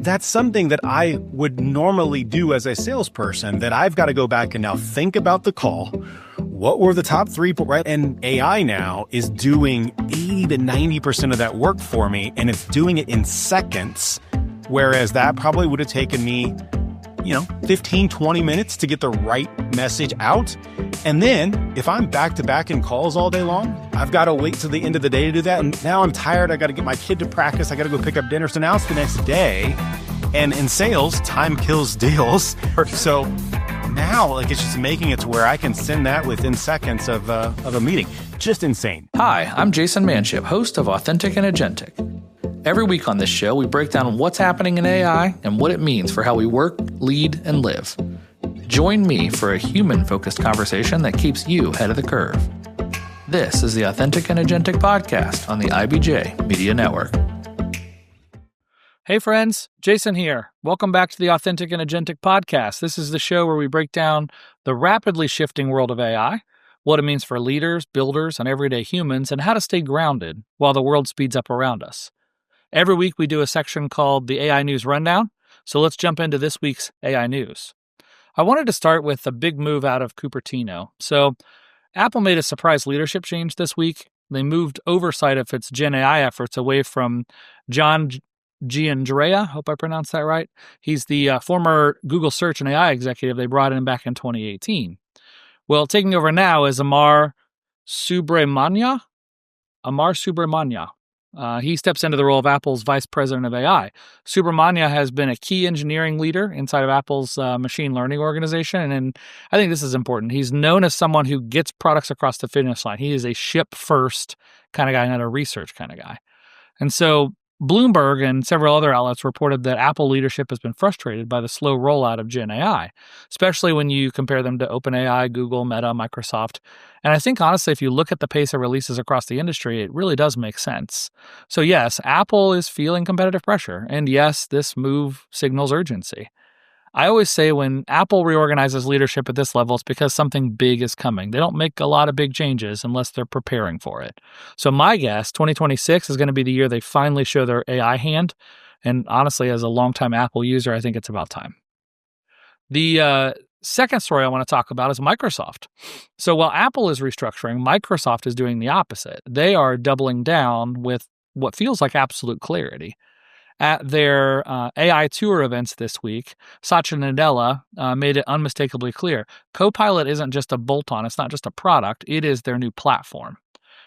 that's something that I would normally do as a salesperson, that I've got to go back and now think about the call. What were the top three, right? And AI now is doing 80 to 90% of that work for me, and it's doing it in seconds, whereas that probably would have taken me 15, 20 minutes to get the right message out. And then if I'm back to back in calls all day long, I've got to wait till the end of the day to do that. And now I'm tired. I got to get my kid to practice. I got to go pick up dinner. So now it's the next day. And in sales, time kills deals. So now it's just making it to where I can send that within seconds of a meeting. Just insane. Hi, I'm Jason Manship, host of Authentic and Agentic. Every week on this show, we break down what's happening in AI and what it means for how we work, lead, and live. Join me for a human-focused conversation that keeps you ahead of the curve. This is the Authentic and Agentic podcast on the IBJ Media Network. Hey friends, Jason here. Welcome back to the Authentic and Agentic podcast. This is the show where we break down the rapidly shifting world of AI, what it means for leaders, builders, and everyday humans, and how to stay grounded while the world speeds up around us. Every week we do a section called the AI News Rundown, so let's jump into this week's AI News. I wanted to start with a big move out of Cupertino. So Apple made a surprise leadership change this week. They moved oversight of its Gen AI efforts away from John Giandrea, hope I pronounced that right. He's the former Google Search and AI executive they brought in back in 2018. Well, taking over now is Amar Subramanya. He steps into the role of Apple's vice president of AI. Subramanya has been a key engineering leader inside of Apple's machine learning organization, and I think this is important. He's known as someone who gets products across the finish line. He is a ship-first kind of guy, not a research kind of guy. And so Bloomberg and several other outlets reported that Apple leadership has been frustrated by the slow rollout of Gen AI, especially when you compare them to OpenAI, Google, Meta, Microsoft. And I think, honestly, if you look at the pace of releases across the industry, it really does make sense. So yes, Apple is feeling competitive pressure. And yes, this move signals urgency. I always say when Apple reorganizes leadership at this level, it's because something big is coming. They don't make a lot of big changes unless they're preparing for it. So my guess, 2026 is going to be the year they finally show their AI hand. And honestly, as a longtime Apple user, I think it's about time. The second story I want to talk about is Microsoft. So while Apple is restructuring, Microsoft is doing the opposite. They are doubling down with what feels like absolute clarity. At their AI tour events this week, Satya Nadella made it unmistakably clear. Copilot isn't just a bolt-on. It's not just a product. It is their new platform.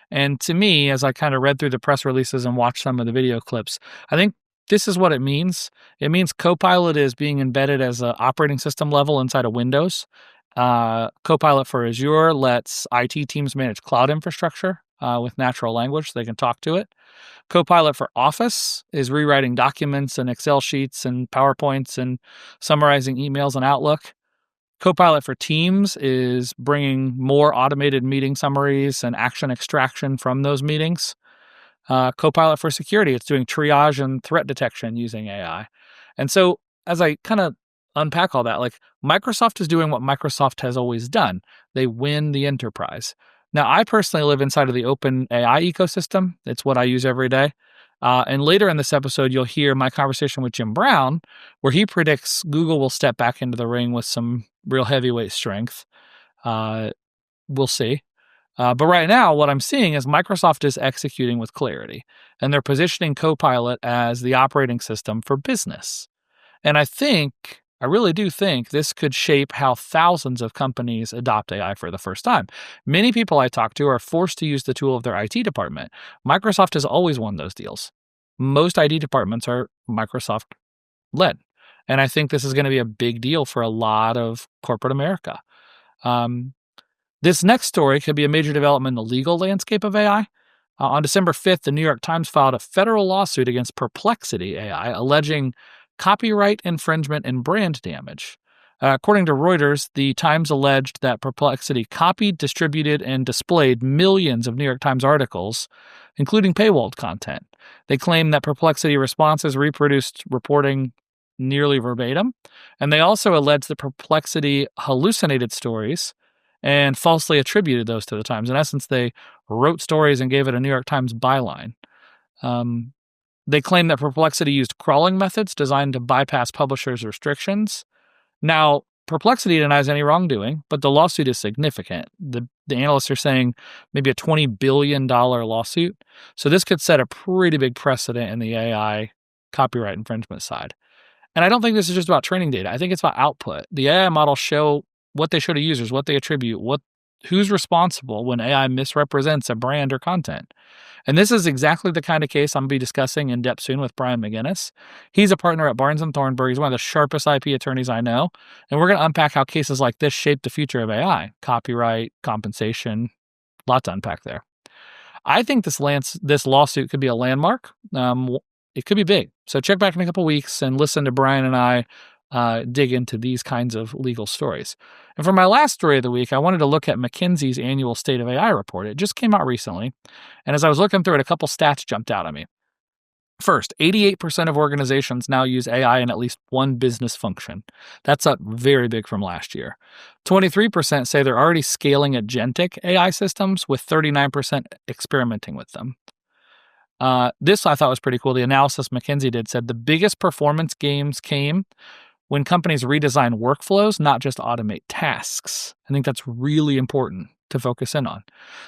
And to me, as I kind of read through the press releases and watched some of the video clips, I think this is what it means. It means Copilot is being embedded as an operating system level inside of Windows. Copilot for Azure lets IT teams manage cloud infrastructure with natural language so they can talk to it. Copilot for Office is rewriting documents and Excel sheets and PowerPoints and summarizing emails and Outlook. Copilot for Teams is bringing more automated meeting summaries and action extraction from those meetings. Copilot for Security, it's doing triage and threat detection using AI. And so as I kind of unpack all that, Microsoft is doing what Microsoft has always done. They win the enterprise. Now, I personally live inside of the OpenAI ecosystem. It's what I use every day. And later in this episode, you'll hear my conversation with Jim Brown, where he predicts Google will step back into the ring with some real heavyweight strength. We'll see. But right now, what I'm seeing is Microsoft is executing with clarity, and they're positioning Copilot as the operating system for business. And I really do think this could shape how thousands of companies adopt AI for the first time. Many people I talk to are forced to use the tool of their IT department. Microsoft has always won those deals. Most IT departments are Microsoft-led. And I think this is going to be a big deal for a lot of corporate America. This next story could be a major development in the legal landscape of AI. On December 5th, the New York Times filed a federal lawsuit against Perplexity AI, alleging copyright infringement and brand damage. According to Reuters, the Times alleged that Perplexity copied, distributed, and displayed millions of New York Times articles, including paywalled content. They claim that Perplexity responses reproduced reporting nearly verbatim, and they also alleged that Perplexity hallucinated stories and falsely attributed those to the Times. In essence, they wrote stories and gave it a New York Times byline. They claim that Perplexity used crawling methods designed to bypass publishers' restrictions. Now, Perplexity denies any wrongdoing, but the lawsuit is significant. The analysts are saying maybe a $20 billion lawsuit. So this could set a pretty big precedent in the AI copyright infringement side. And I don't think this is just about training data. I think it's about output. The AI models show what they show to users, what they attribute, who's responsible when AI misrepresents a brand or content. And this is exactly the kind of case I'm going to be discussing in depth soon with Brian McGinnis. He's a partner at Barnes & Thornburg. He's one of the sharpest IP attorneys I know. And we're going to unpack how cases like this shape the future of AI, copyright, compensation, a lot to unpack there. I think this lawsuit could be a landmark. It could be big. So check back in a couple weeks and listen to Brian and I dig into these kinds of legal stories. And for my last story of the week, I wanted to look at McKinsey's annual State of AI report. It just came out recently. And as I was looking through it, a couple stats jumped out at me. First, 88% of organizations now use AI in at least one business function. That's up very big from last year. 23% say they're already scaling agentic AI systems, with 39% experimenting with them. This I thought was pretty cool. The analysis McKinsey did said the biggest performance gains came when companies redesign workflows, not just automate tasks. I think that's really important to focus in on.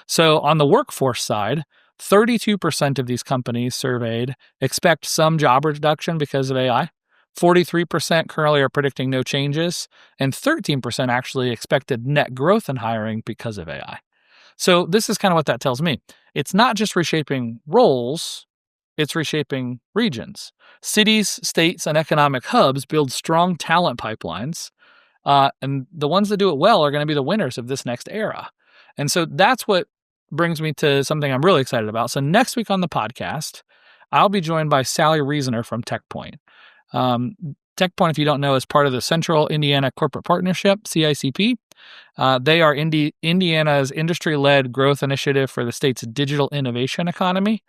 So on the workforce side, 32% of these companies surveyed expect some job reduction because of AI. 43% currently are predicting no changes, and 13% actually expected net growth in hiring because of AI. So this is kind of what that tells me. It's not just reshaping roles, it's reshaping regions. Cities, states, and economic hubs build strong talent pipelines, and the ones that do it well are going to be the winners of this next era. And so that's what brings me to something I'm really excited about. So next week on the podcast, I'll be joined by Sally Reasoner from TechPoint. TechPoint, if you don't know, is part of the Central Indiana Corporate Partnership, CICP. They are Indiana's industry-led growth initiative for the state's digital innovation economy.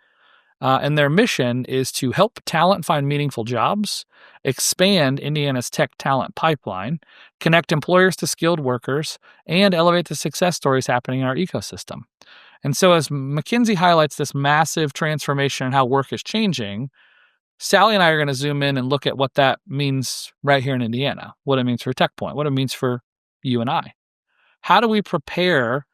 And their mission is to help talent find meaningful jobs, expand Indiana's tech talent pipeline, connect employers to skilled workers, and elevate the success stories happening in our ecosystem. And so as McKinsey highlights this massive transformation and how work is changing, Sally and I are going to zoom in and look at what that means right here in Indiana, what it means for TechPoint, what it means for you and I. How do we prepare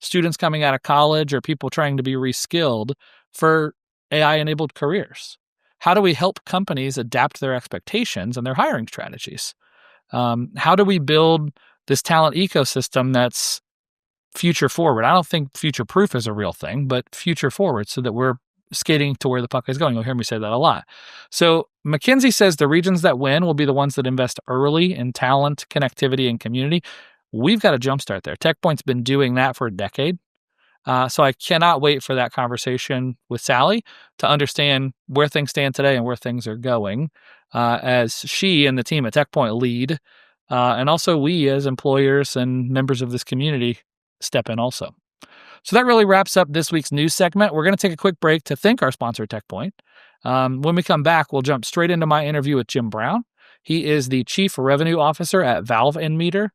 students coming out of college or people trying to be reskilled for AI-enabled careers? How do we help companies adapt their expectations and their hiring strategies? How do we build this talent ecosystem that's future forward? I don't think future proof is a real thing, but future forward, so that we're skating to where the puck is going. You'll hear me say that a lot. So McKinsey says the regions that win will be the ones that invest early in talent, connectivity, and community. We've got a jumpstart there. TechPoint's been doing that for a decade. So I cannot wait for that conversation with Sally to understand where things stand today and where things are going as she and the team at TechPoint lead, and also we as employers and members of this community step in also. So that really wraps up this week's news segment. We're going to take a quick break to thank our sponsor, TechPoint. When we come back, we'll jump straight into my interview with Jim Brown. He is the Chief Revenue Officer at Valve and Meter.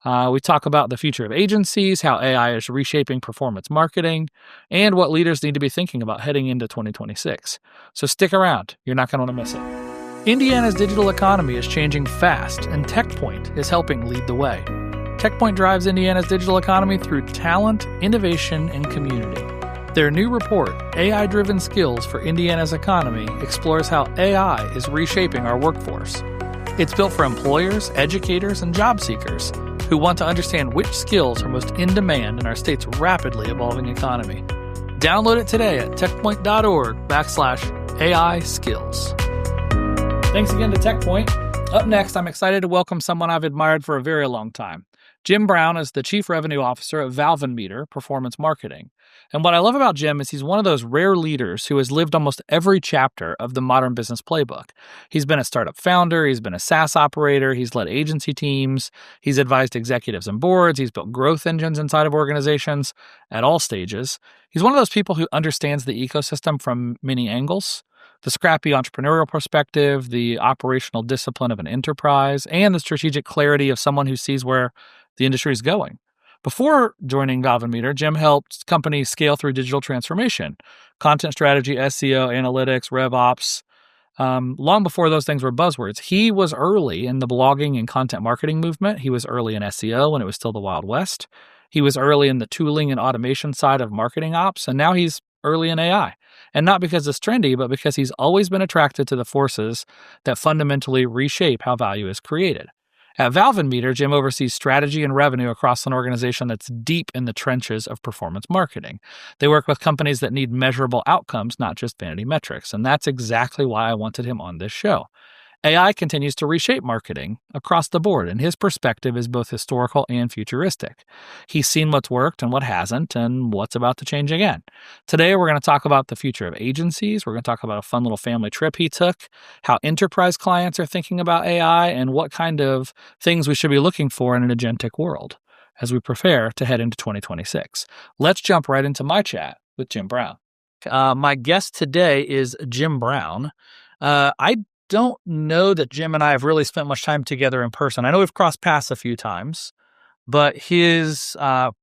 We talk about the future of agencies, how AI is reshaping performance marketing, and what leaders need to be thinking about heading into 2026. So stick around. You're not going to want to miss it. Indiana's digital economy is changing fast, and TechPoint is helping lead the way. TechPoint drives Indiana's digital economy through talent, innovation, and community. Their new report, AI-Driven Skills for Indiana's Economy, explores how AI is reshaping our workforce. It's built for employers, educators, and job seekers who want to understand which skills are most in demand in our state's rapidly evolving economy. Download it today at techpoint.org/AI skills. Thanks again to TechPoint. Up next, I'm excited to welcome someone I've admired for a very long time. Jim Brown is the Chief Revenue Officer at Valve and Meter Performance Marketing. And what I love about Jim is he's one of those rare leaders who has lived almost every chapter of the modern business playbook. He's been a startup founder, he's been a SaaS operator, he's led agency teams, he's advised executives and boards, he's built growth engines inside of organizations at all stages. He's one of those people who understands the ecosystem from many angles: the scrappy entrepreneurial perspective, the operational discipline of an enterprise, and the strategic clarity of someone who sees where the industry is going. Before joining Valvometer, Jim helped companies scale through digital transformation, content strategy, SEO, analytics, RevOps. Long before those things were buzzwords. He was early in the blogging and content marketing movement. He was early in SEO when it was still the Wild West. He was early in the tooling and automation side of marketing ops, and now he's early in AI. And not because it's trendy, but because he's always been attracted to the forces that fundamentally reshape how value is created. At Valve and Meter, Jim oversees strategy and revenue across an organization that's deep in the trenches of performance marketing. They work with companies that need measurable outcomes, not just vanity metrics. And that's exactly why I wanted him on this show. AI continues to reshape marketing across the board, and his perspective is both historical and futuristic. He's seen what's worked and what hasn't, and what's about to change again. Today, we're going to talk about the future of agencies. We're going to talk about a fun little family trip he took, how enterprise clients are thinking about AI, and what kind of things we should be looking for in an agentic world as we prepare to head into 2026. Let's jump right into my chat with Jim Brown. My guest today is Jim Brown. I don't know that Jim and I have really spent much time together in person. I know we've crossed paths a few times, but his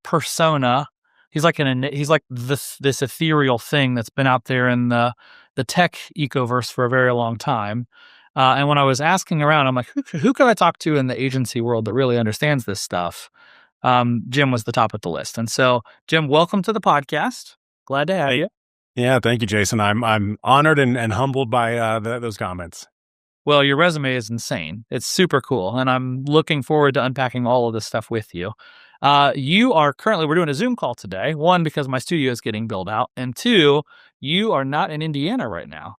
persona, he's like this ethereal thing that's been out there in the tech ecoverse for a very long time. And when I was asking around, I'm like, who can I talk to in the agency world that really understands this stuff? Jim was the top of the list. And so, Jim, welcome to the podcast. Glad to have you. Yeah, thank you, Jason. I'm honored and humbled by those comments. Well, your resume is insane. It's super cool, and I'm looking forward to unpacking all of this stuff with you. You are currently, we're doing a Zoom call today, one, because my studio is getting built out, and two, you are not in Indiana right now.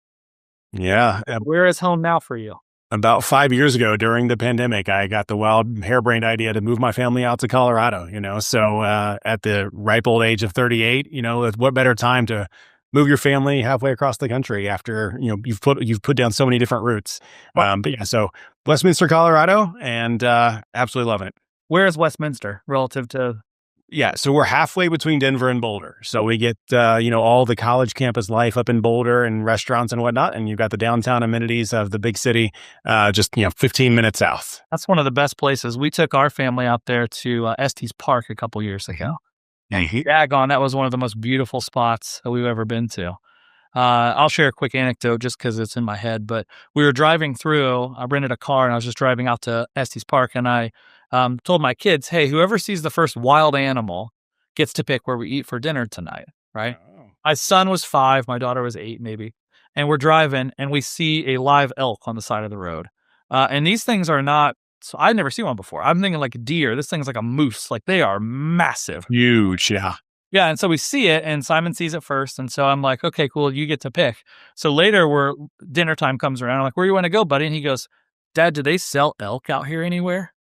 Yeah. Where is home now for you? About 5 years ago during the pandemic, I got the wild harebrained idea to move my family out to Colorado, So at the ripe old age of 38, what better time to move your family halfway across the country after, you've put down so many different roots. But yeah, so Westminster, Colorado, and absolutely loving it. Where is Westminster relative to? Yeah, so we're halfway between Denver and Boulder. So we get, all the college campus life up in Boulder and restaurants and whatnot. And you've got the downtown amenities of the big city, just, 15 minutes south. That's one of the best places. We took our family out there to Estes Park a couple years ago. Daggone, that was one of the most beautiful spots that we've ever been to. I'll share a quick anecdote just because it's in my head, but we were driving through, I rented a car and I was just driving out to Estes Park, and I told my kids, hey, whoever sees the first wild animal gets to pick where we eat for dinner tonight, right? Oh. My son was 5, my daughter was 8 maybe, and we're driving and we see a live elk on the side of the road. And these things are not, so I'd never seen one before. I'm thinking like a deer. This thing's like a moose. Like they are massive. Huge, yeah. Yeah, and so we see it, and Simon sees it first, and so I'm like, okay, cool, you get to pick. So later, dinner time comes around. I'm like, where you want to go, buddy? And he goes, Dad, do they sell elk out here anywhere?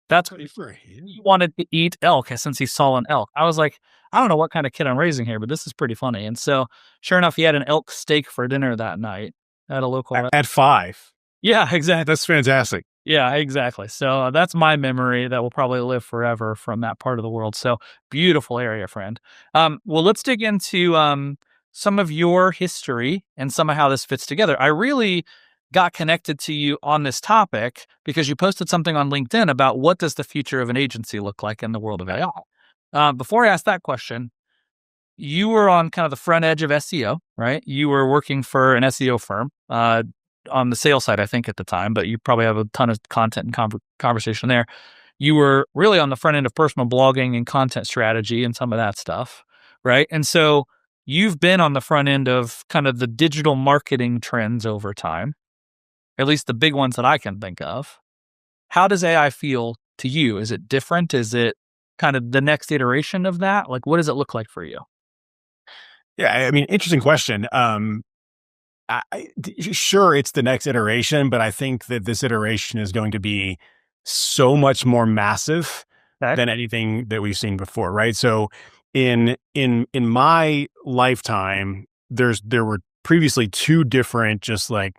That's what he wanted to eat elk since he saw an elk. I was like, I don't know what kind of kid I'm raising here, but this is pretty funny. And so, sure enough, he had an elk steak for dinner that night at a local. At 5. Yeah, exactly. That's fantastic. Yeah, exactly. So that's my memory that will probably live forever from that part of the world. So beautiful area, friend. Well, let's dig into some of your history and some of how this fits together. I really got connected to you on this topic because you posted something on LinkedIn about what does the future of an agency look like in the world of AI. Before I ask that question, you were on kind of the front edge of SEO, right? You were working for an SEO firm. On the sales side, I think at the time, but you probably have a ton of content and conversation there. You were really on the front end of personal blogging and content strategy and some of that stuff, right? And so you've been on the front end of kind of the digital marketing trends over time, at least the big ones that I can think of. How does AI feel to you? Is it different? Is it kind of the next iteration of that? Like, what does it look like for you? Yeah, I mean, interesting question. Sure, it's the next iteration, but I think that this iteration is going to be so much more massive than anything that we've seen before, right? So, in my lifetime, there were previously 2 different, just like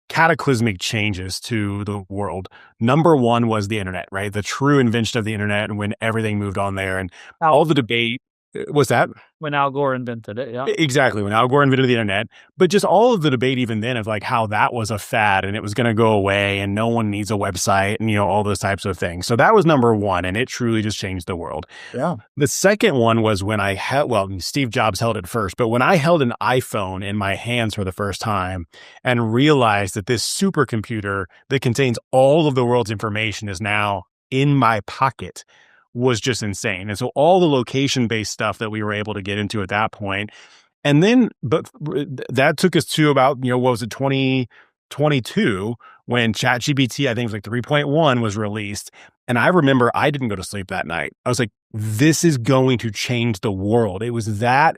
cataclysmic changes to the world. Number one was the internet, right? The true invention of the internet, and when everything moved on there, and all the debate What's that? When Al Gore invented it. Yeah. Exactly. When Al Gore invented the internet, but just all of the debate even then of like how that was a fad and it was going to go away and no one needs a website and, all those types of things. So that was number one. And it truly just changed the world. Yeah. The second one was when I Steve Jobs held it first, but when I held an iPhone in my hands for the first time and realized that this supercomputer that contains all of the world's information is now in my pocket was just insane. And so all the location-based stuff that we were able to get into at that point, and then, but that took us to about, what was it, 2022, when ChatGPT, I think it was like 3.1 was released. And I remember I didn't go to sleep that night. I was like, this is going to change the world. It was that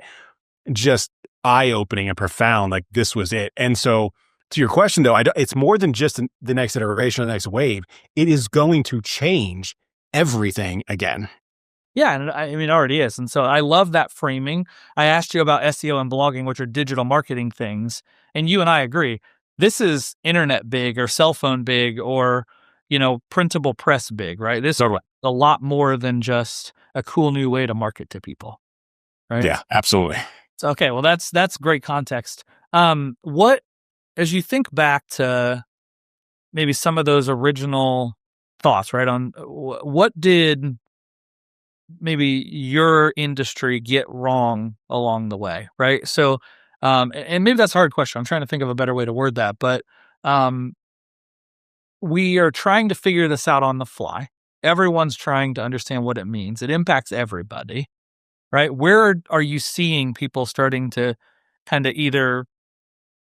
just eye-opening and profound, like this was it. And so to your question though, it's more than just the next iteration or the next wave. It is going to change everything again. Yeah, and I mean, it already is. And so I love that framing. I asked you about SEO and blogging, which are digital marketing things. And you and I agree. This is internet big or cell phone big or, printable press big, right? This is a lot more than just a cool new way to market to people, right? Yeah, absolutely. So, okay, well, that's great context. What, as you think back to maybe some of those original thoughts, right, on what did maybe your industry get wrong along the way, right? So, and maybe that's a hard question. I'm trying to think of a better way to word that, but we are trying to figure this out on the fly. Everyone's trying to understand what it means. It impacts everybody, right? Where are you seeing people starting to kind of either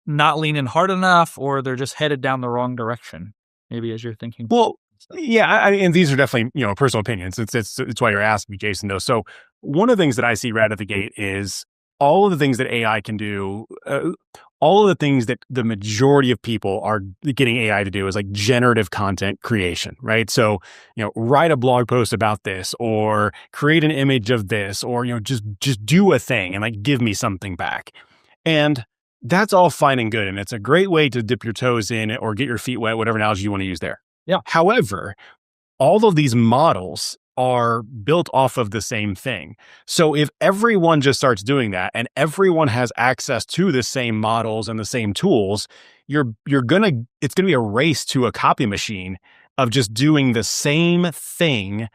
not lean in hard enough or they're just headed down the wrong direction, maybe as you're thinking? Well, yeah, I mean, and these are definitely, personal opinions. It's why you're asking me, Jason, though. So one of the things that I see right at the gate is all of the things that AI can do, all of the things that the majority of people are getting AI to do is like generative content creation, right? So, write a blog post about this or create an image of this or, just do a thing and like give me something back. And that's all fine and good. And it's a great way to dip your toes in or get your feet wet, whatever analogy you want to use there. Yeah. However, all of these models are built off of the same thing. So if everyone just starts doing that and everyone has access to the same models and the same tools, it's going to be a race to a copy machine of just doing the same thing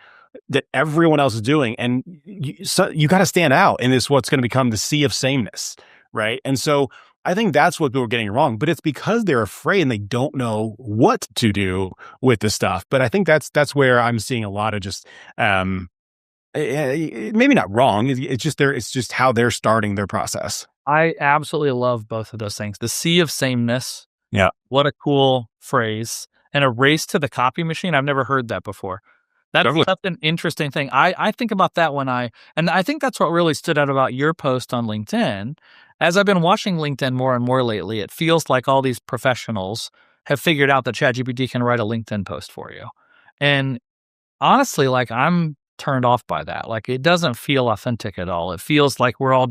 that everyone else is doing. And you got to stand out in this, what's going to become the sea of sameness, right? And so I think that's what people are getting wrong, but it's because they're afraid and they don't know what to do with the stuff. But I think that's where I'm seeing a lot of just, maybe not wrong. It's just how they're starting their process. I absolutely love both of those things. The sea of sameness. Yeah. What a cool phrase. And a race to the copy machine. I've never heard that before. That's an interesting thing. I think about that and I think that's what really stood out about your post on LinkedIn. As I've been watching LinkedIn more and more lately, it feels like all these professionals have figured out that ChatGPT can write a LinkedIn post for you. And honestly, like I'm turned off by that. Like it doesn't feel authentic at all. It feels like we're all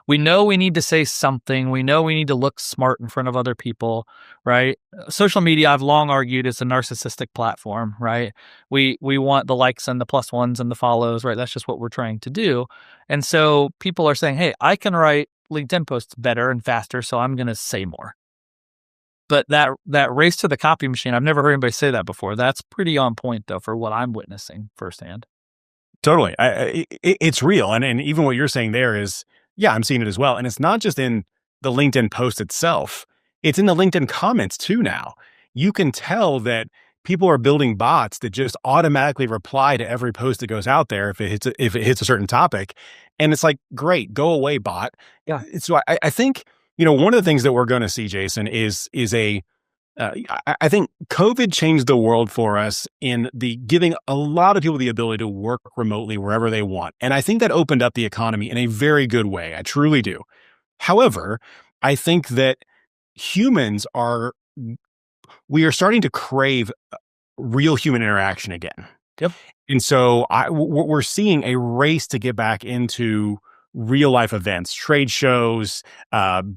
we know we need to say something. We know we need to look smart in front of other people, right? Social media, I've long argued, is a narcissistic platform, right? We want the likes and the plus ones and the follows, right? That's just what we're trying to do. And so people are saying, hey, I can write LinkedIn posts better and faster, so I'm going to say more. But that race to the copy machine, I've never heard anybody say that before. That's pretty on point, though, for what I'm witnessing firsthand. Totally. It's real. And even what you're saying there is, yeah, I'm seeing it as well. And it's not just in the LinkedIn post itself. It's in the LinkedIn comments too now. You can tell that people are building bots that just automatically reply to every post that goes out there if it hits a certain topic. And it's like, great, go away, bot. Yeah. So I think, one of the things that we're going to see, Jason, is I think COVID changed the world for us in giving a lot of people the ability to work remotely wherever they want. And I think that opened up the economy in a very good way. I truly do. However, I think that we are starting to crave real human interaction again. Yep. And so we're seeing a race to get back into real life events, trade shows,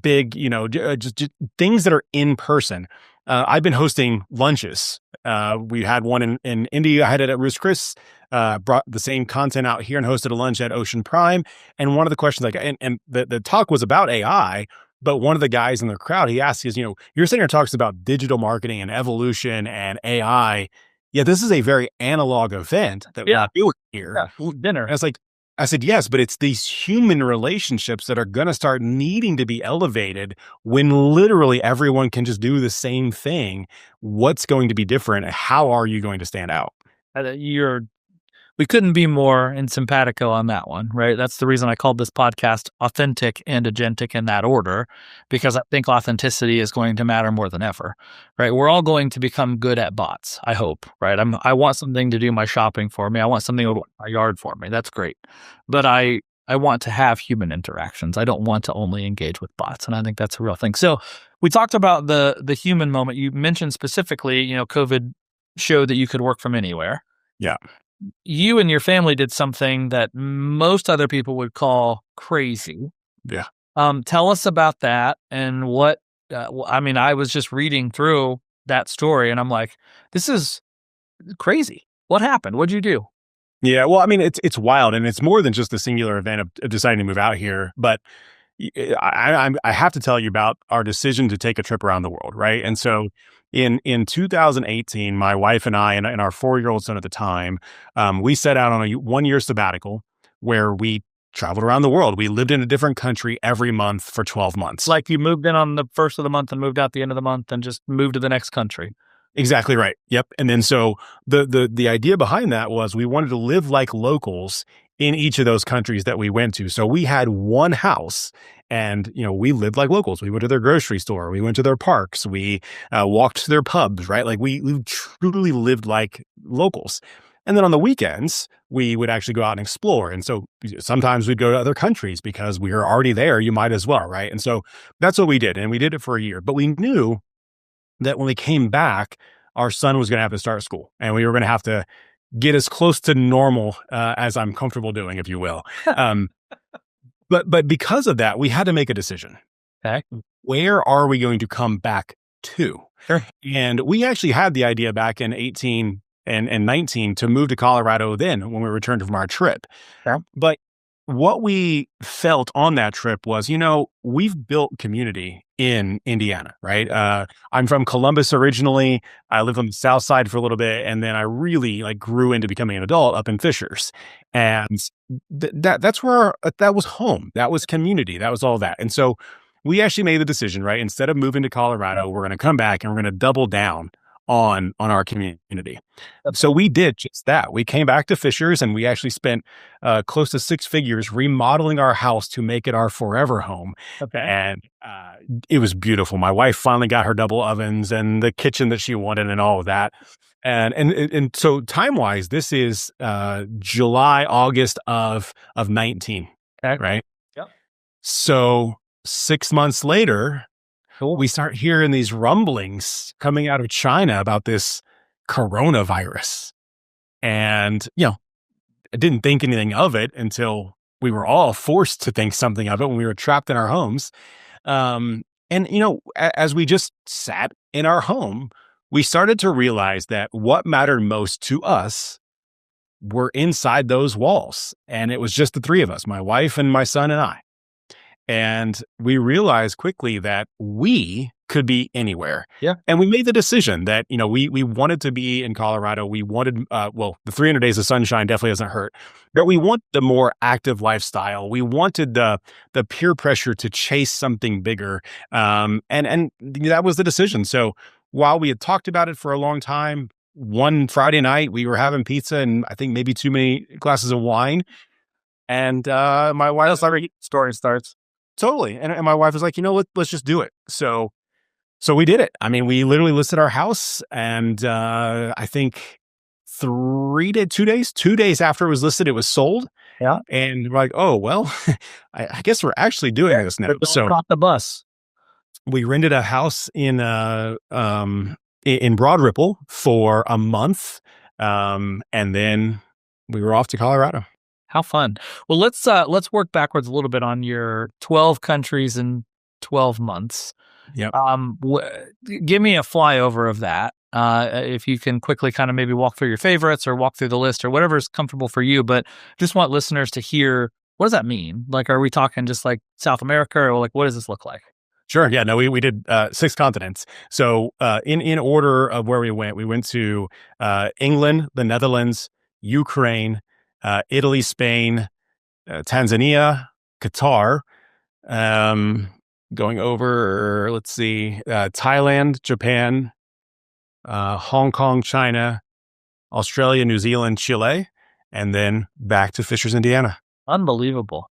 big, just things that are in person. I've been hosting lunches We had one in India. I had it at Roost Chris. Brought the same content out here and hosted a lunch at Ocean Prime. And one of the questions, and the talk was about AI, but one of the guys in the crowd, he asked, you're sitting here talks about digital marketing and evolution and AI. Yeah, this is a very analog event that we're doing here. Yeah, dinner. And I said, yes, but it's these human relationships that are going to start needing to be elevated when literally everyone can just do the same thing. What's going to be different? How are you going to stand out? We couldn't be more in simpatico on that one, right? That's the reason I called this podcast Authentic and Agentic in that order, because I think authenticity is going to matter more than ever, right? We're all going to become good at bots, I hope, right? I want something to do my shopping for me. I want something to do my yard for me. That's great. But I want to have human interactions. I don't want to only engage with bots. And I think that's a real thing. So we talked about the human moment. You mentioned specifically, COVID showed that you could work from anywhere. Yeah. You and your family did something that most other people would call crazy. Yeah. Tell us about that and what, I was just reading through that story and I'm like, this is crazy. What happened? What'd you do? Yeah. Well, it's wild, and it's more than just a singular event of deciding to move out here, but I have to tell you about our decision to take a trip around the world. Right. And so in 2018, my wife and I and our 4-year-old son at the time, we set out on a 1-year sabbatical where we traveled around the world. We lived in a different country every month for 12 months. Like you moved in on the first of the month and moved out the end of the month and just moved to the next country. Exactly right. Yep. And then so the idea behind that was we wanted to live like locals in each of those countries that we went to. So we had one house and, we lived like locals. We went to their grocery store. We went to their parks. We walked to their pubs, right? Like we truly lived like locals. And then on the weekends, we would actually go out and explore. And so sometimes we'd go to other countries because we were already there. You might as well, right? And so that's what we did. And we did it for a year. But we knew that when we came back, our son was going to have to start school and we were going to have to get as close to normal as I'm comfortable doing, if you will. But because of that, we had to make a decision. Okay. Where are we going to come back to? Sure. And we actually had the idea back in 18 and 19 to move to Colorado then when we returned from our trip. Yeah. But what we felt on that trip was, we've built community in Indiana, right? I'm from Columbus originally. I lived on the south side for a little bit, and then I really grew into becoming an adult up in Fishers, and that's where that was home. That was community. That was all that. And so we actually made the decision, right? Instead of moving to Colorado, we're going to come back and we're going to double down on our community. So we did just that. We came back to Fishers and we actually spent close to 6 figures remodeling our house to make it our forever home. Okay. And it was beautiful. My wife finally got her double ovens and the kitchen that she wanted and all of that. And so time-wise, this is July, August of 19, okay. Right? Yep. So 6 months later, cool. We start hearing these rumblings coming out of China about this coronavirus. And, I didn't think anything of it until we were all forced to think something of it when we were trapped in our homes. As we just sat in our home, we started to realize that what mattered most to us were inside those walls. And it was just the 3 of us, my wife and my son and I. And we realized quickly that we could be anywhere. Yeah. And we made the decision that, we wanted to be in Colorado. We wanted, the 300 days of sunshine definitely doesn't hurt, but we want the more active lifestyle. We wanted the peer pressure to chase something bigger. And that was the decision. So while we had talked about it for a long time, one Friday night we were having pizza and I think maybe too many glasses of wine. And my wife's story starts. Totally. And my wife was like, let's just do it. So we did it. We literally listed our house and I think 2 days after it was listed, it was sold. Yeah. And we're like, oh, well, I guess we're actually doing this now. So caught the bus. We rented a house in Broad Ripple for a month. And then we were off to Colorado. How fun. Well, let's work backwards a little bit on your 12 countries in 12 months. Yep. Give me a flyover of that. If you can quickly kind of maybe walk through your favorites or walk through the list or whatever is comfortable for you, but just want listeners to hear, what does that mean? Like, are we talking just like South America, or like, what does this look like? Sure. Yeah. No, we did 6 continents. So in order of where we went to England, the Netherlands, Ukraine, Italy, Spain, Tanzania, Qatar, um, going over, let's see, Thailand, Japan, Hong Kong, China, Australia, New Zealand, Chile, and then back to Fishers, Indiana. Unbelievable.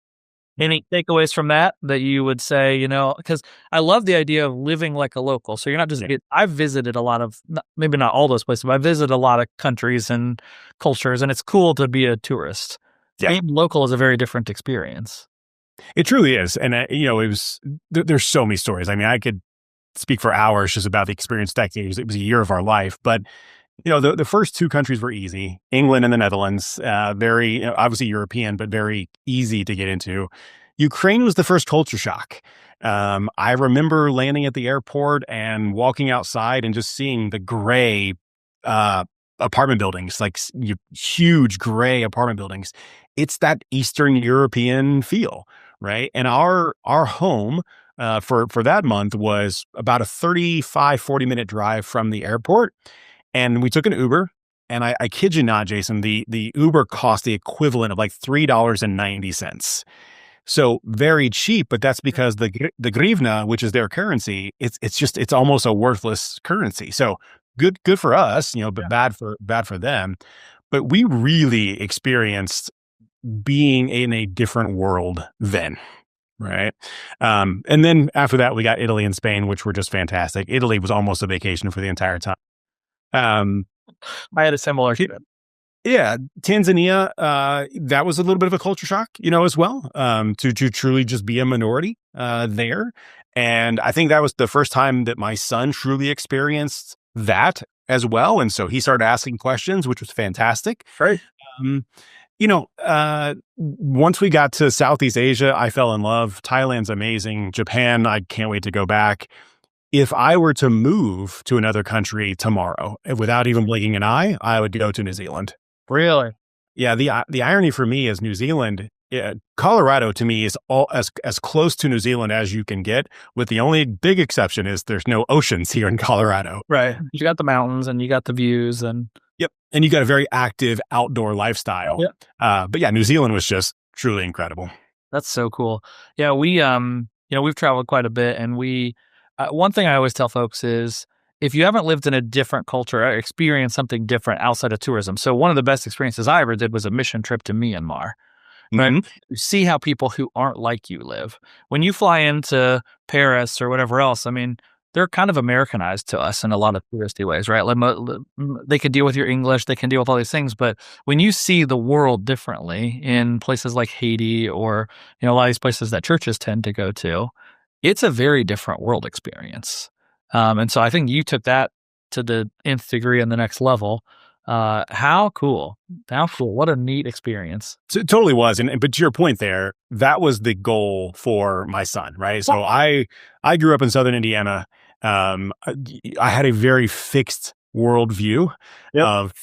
Any takeaways from that you would say, because I love the idea of living like a local. So you're not just, I've visited a lot of, maybe not all those places, but I visited a lot of countries and cultures, and it's cool to be a tourist. Yeah. Being local is a very different experience. It truly is. And, it was, there's so many stories. I mean, I could speak for hours just about the experience decades. It was a year of our life, but the first 2 countries were easy. England and the Netherlands, very obviously European, but very easy to get into. Ukraine was the first culture shock. I remember landing at the airport and walking outside and just seeing the gray apartment buildings, like huge gray apartment buildings. It's that Eastern European feel, right? And our home for that month was about a 40-minute drive from the airport. And we took an Uber, and I kid you not, Jason, the Uber cost the equivalent of like $3.90. So very cheap, but that's because the grivna, which is their currency, it's almost a worthless currency. So good for us, but bad for them. But we really experienced being in a different world then. Right. And then after that, we got Italy and Spain, which were just fantastic. Italy was almost a vacation for the entire time. I had a similar trip. Yeah, Tanzania, that was a little bit of a culture shock, as well, to truly just be a minority there. And I think that was the first time that my son truly experienced that as well. And so he started asking questions, which was fantastic. Right. Once we got to Southeast Asia, I fell in love. Thailand's amazing. Japan, I can't wait to go back. If I were to move to another country tomorrow, without even blinking an eye, I would go to New Zealand. Really? Yeah. The irony for me is New Zealand, Colorado to me is all as close to New Zealand as you can get, with the only big exception is there's no oceans here in Colorado. Right. You got the mountains and you got the views and. Yep. And you got a very active outdoor lifestyle. Yep. But yeah, New Zealand was just truly incredible. That's so cool. Yeah. We, we've traveled quite a bit, and one thing I always tell folks is, if you haven't lived in a different culture or experienced something different outside of tourism. So one of the best experiences I ever did was a mission trip to Myanmar. Right? Mm-hmm. See how people who aren't like you live. When you fly into Paris or whatever else, I mean, they're kind of Americanized to us in a lot of touristy ways, right? Like, they can deal with your English, they can deal with all these things. But when you see the world differently in places like Haiti or, a lot of these places that churches tend to go to, it's a very different world experience. And so I think you took that to the nth degree and the next level. How cool. What a neat experience. So it totally was. But to your point there, that was the goal for my son, right? So I grew up in Southern Indiana. I had a very fixed worldview of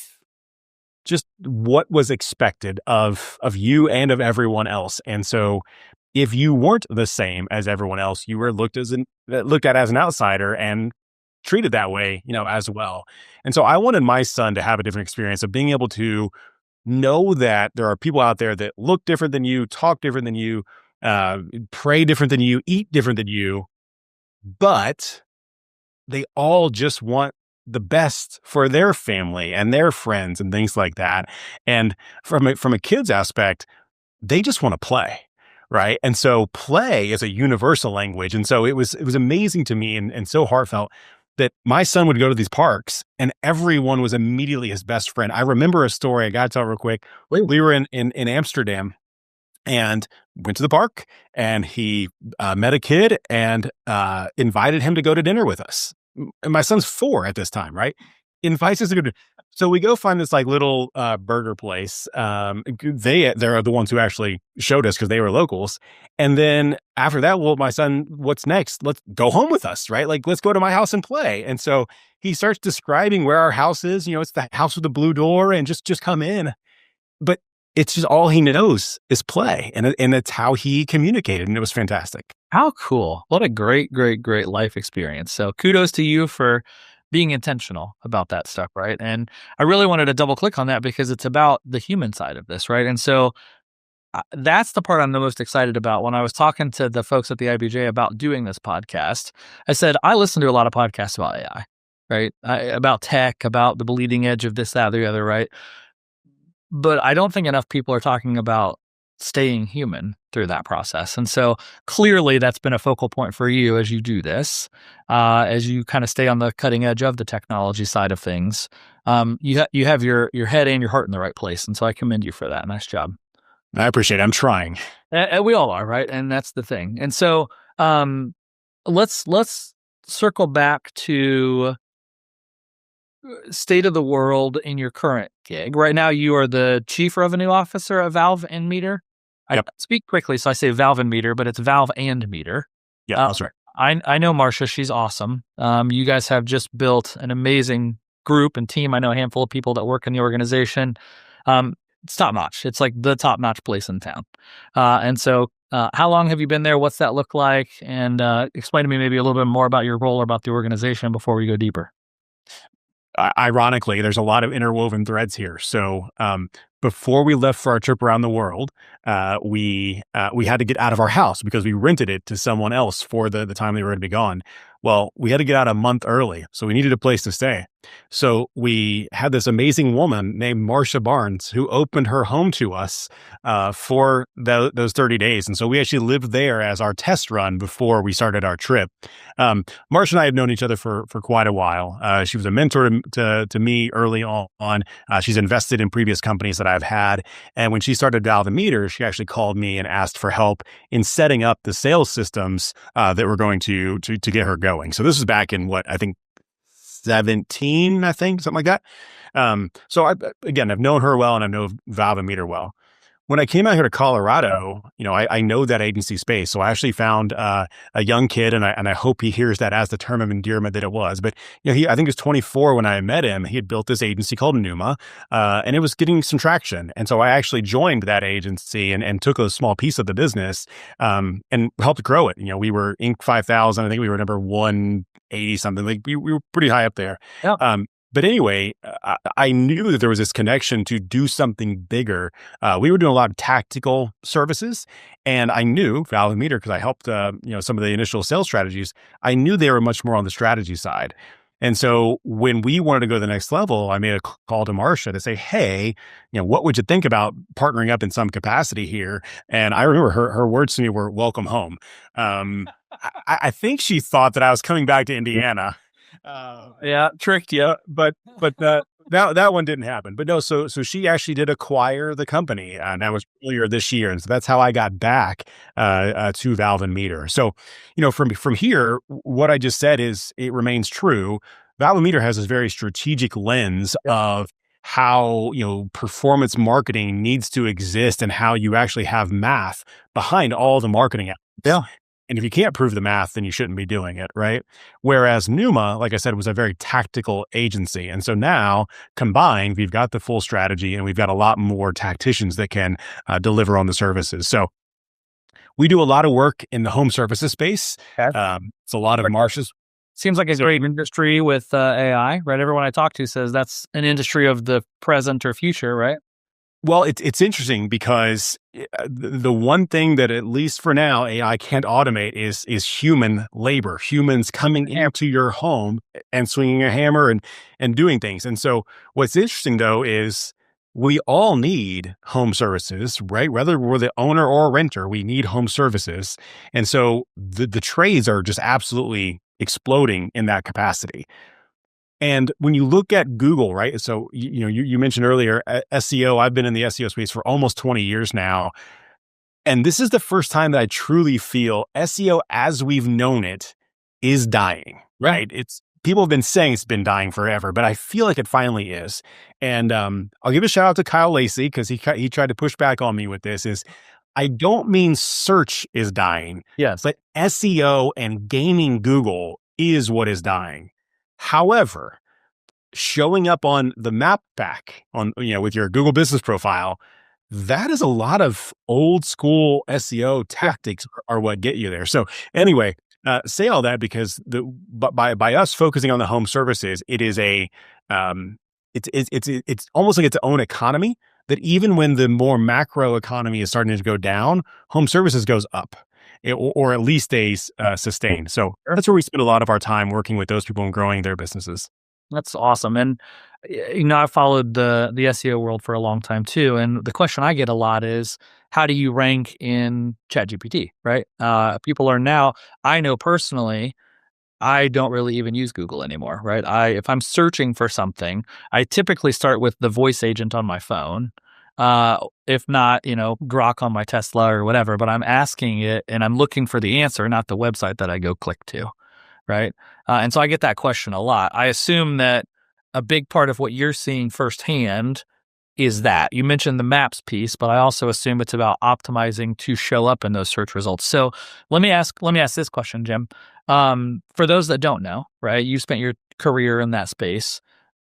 just what was expected of you and of everyone else. And so if you weren't the same as everyone else, you were looked at as an outsider and treated that way, as well. And so I wanted my son to have a different experience of being able to know that there are people out there that look different than you, talk different than you, pray different than you, eat different than you, but they all just want the best for their family and their friends and things like that. And from a kid's aspect, they just want to play. Right. And so play is a universal language. And so it was amazing to me and so heartfelt that my son would go to these parks and everyone was immediately his best friend. I remember a story I got to tell real quick. We were in Amsterdam and went to the park, and he met a kid and invited him to go to dinner with us. And my son's 4 at this time. Right. Advice is a good. So we go find this like little burger place. They're the ones who actually showed us because they were locals. And then after that, well, my son, what's next? Let's go home with us, right? Like, let's go to my house and play. And so he starts describing where our house is. It's the house with the blue door, and just come in. But it's just all he knows is play, and it's how he communicated, and it was fantastic. How cool. What a great, great, great life experience. So kudos to you for being intentional about that stuff, right? And I really wanted to double click on that because it's about the human side of this, right? And so that's the part I'm the most excited about. When I was talking to the folks at the IBJ about doing this podcast, I said, I listen to a lot of podcasts about AI, right? About tech, about the bleeding edge of this, that, or the other, right? But I don't think enough people are talking about staying human through that process. And so clearly that's been a focal point for you as you do this, as you kind of stay on the cutting edge of the technology side of things. You have your head and your heart in the right place. And so I commend you for that. Nice job. I appreciate it. I'm trying. And we all are, right? And that's the thing. And so let's circle back to state of the world in your current gig. Right now, you are the Chief Revenue Officer of Valve and Meter. Yep. I speak quickly, so I say Valve and Meter, but it's Valve and Meter. Yeah, that's right. I know Marcia. She's awesome. You guys have just built an amazing group and team. I know a handful of people that work in the organization. It's top notch. It's like the top notch place in town. And so how long have you been there? What's that look like? And explain to me maybe a little bit more about your role or about the organization before we go deeper. Ironically, there's a lot of interwoven threads here. So before we left for our trip around the world, we had to get out of our house because we rented it to someone else for the time they were going to be gone. Well, we had to get out a month early, so we needed a place to stay. So we had this amazing woman named Marcia Barnes who opened her home to us for those 30 days. And so we actually lived there as our test run before we started our trip. Marcia and I had known each other for quite a while. She was a mentor to me early on. She's invested in previous companies that I've had. And when she started Valve and Meter, she actually called me and asked for help in setting up the sales systems that were going to get her going. So this was back in what I think 17, something like that. So I've known her well, and I know Valve and Meter well. When I came out here to Colorado, I know that agency space. So I actually found a young kid, and I hope he hears that as the term of endearment that it was. But I think he was 24 when I met him. He had built this agency called Numa, and it was getting some traction. And so I actually joined that agency and took a small piece of the business and helped grow it. We were Inc. 5000. I think we were number 180 something. Like we were pretty high up there. Yeah. But anyway, I knew that there was this connection to do something bigger. We were doing a lot of tactical services, and I knew Valve and Meter, because I helped some of the initial sales strategies. I knew they were much more on the strategy side. And so when we wanted to go to the next level, I made a call to Marcia to say, hey, what would you think about partnering up in some capacity here? And I remember her words to me were, welcome home. I think she thought that I was coming back to Indiana. Yeah, tricked you. But that one didn't happen. But no, so she actually did acquire the company, and that was earlier this year. And so that's how I got back to Valve and Meter. So, from here, what I just said is it remains true. Valve and Meter has this very strategic lens of how, performance marketing needs to exist and how you actually have math behind all the marketing efforts. Yeah. And if you can't prove the math, then you shouldn't be doing it, right? Whereas Numa, like I said, was a very tactical agency. And so now, combined, we've got the full strategy, and we've got a lot more tacticians that can deliver on the services. So we do a lot of work in the home services space. Okay. It's a lot of Marcia's. Seems like a great industry with AI, right? Everyone I talk to says that's an industry of the present or future, right? Well, it's interesting because the one thing that, at least for now, AI can't automate is human labor, humans coming into your home and swinging a hammer and doing things. And so what's interesting, though, is we all need home services, right? Whether we're the owner or renter, we need home services. And so the trades are just absolutely exploding in that capacity. And when you look at Google, right? So, you mentioned earlier SEO. I've been in the SEO space for almost 20 years now. And this is the first time that I truly feel SEO as we've known it is dying, right? people have been saying it's been dying forever, but I feel like it finally is. And I'll give a shout out to Kyle Lacey because he tried to push back on me with this. Is I don't mean search is dying, Yes. but SEO and gaining Google is what is dying. However, showing up on the map pack on, with your Google business profile, that is a lot of old school SEO tactics are what get you there. So anyway, say all that because by us focusing on the home services, it is it's almost like its own economy that even when the more macro economy is starting to go down, home services goes up. Or at least stays sustained. So that's where we spend a lot of our time working with those people and growing their businesses. That's awesome. And, I've followed the SEO world for a long time too. And the question I get a lot is, how do you rank in ChatGPT, right? People are now, I know personally, I don't really even use Google anymore, right? If I'm searching for something, I typically start with the voice agent on my phone. If not, Grok on my Tesla or whatever, but I'm asking it and I'm looking for the answer, not the website that I go click to, right? And so I get that question a lot. I assume that a big part of what you're seeing firsthand is that. You mentioned the maps piece, but I also assume it's about optimizing to show up in those search results. So let me ask this question, Jim. For those that don't know, right? You spent your career in that space.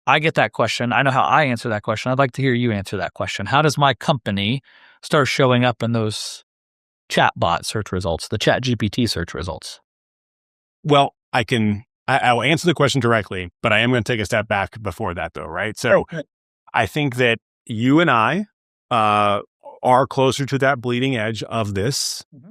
I get that question. I know how I answer that question. I'd like to hear you answer that question. How does my company start showing up in those chatbot search results, the ChatGPT search results? Well, I'll answer the question directly, but I am going to take a step back before that though, right? So I think that you and I are closer to that bleeding edge of this. Mm-hmm.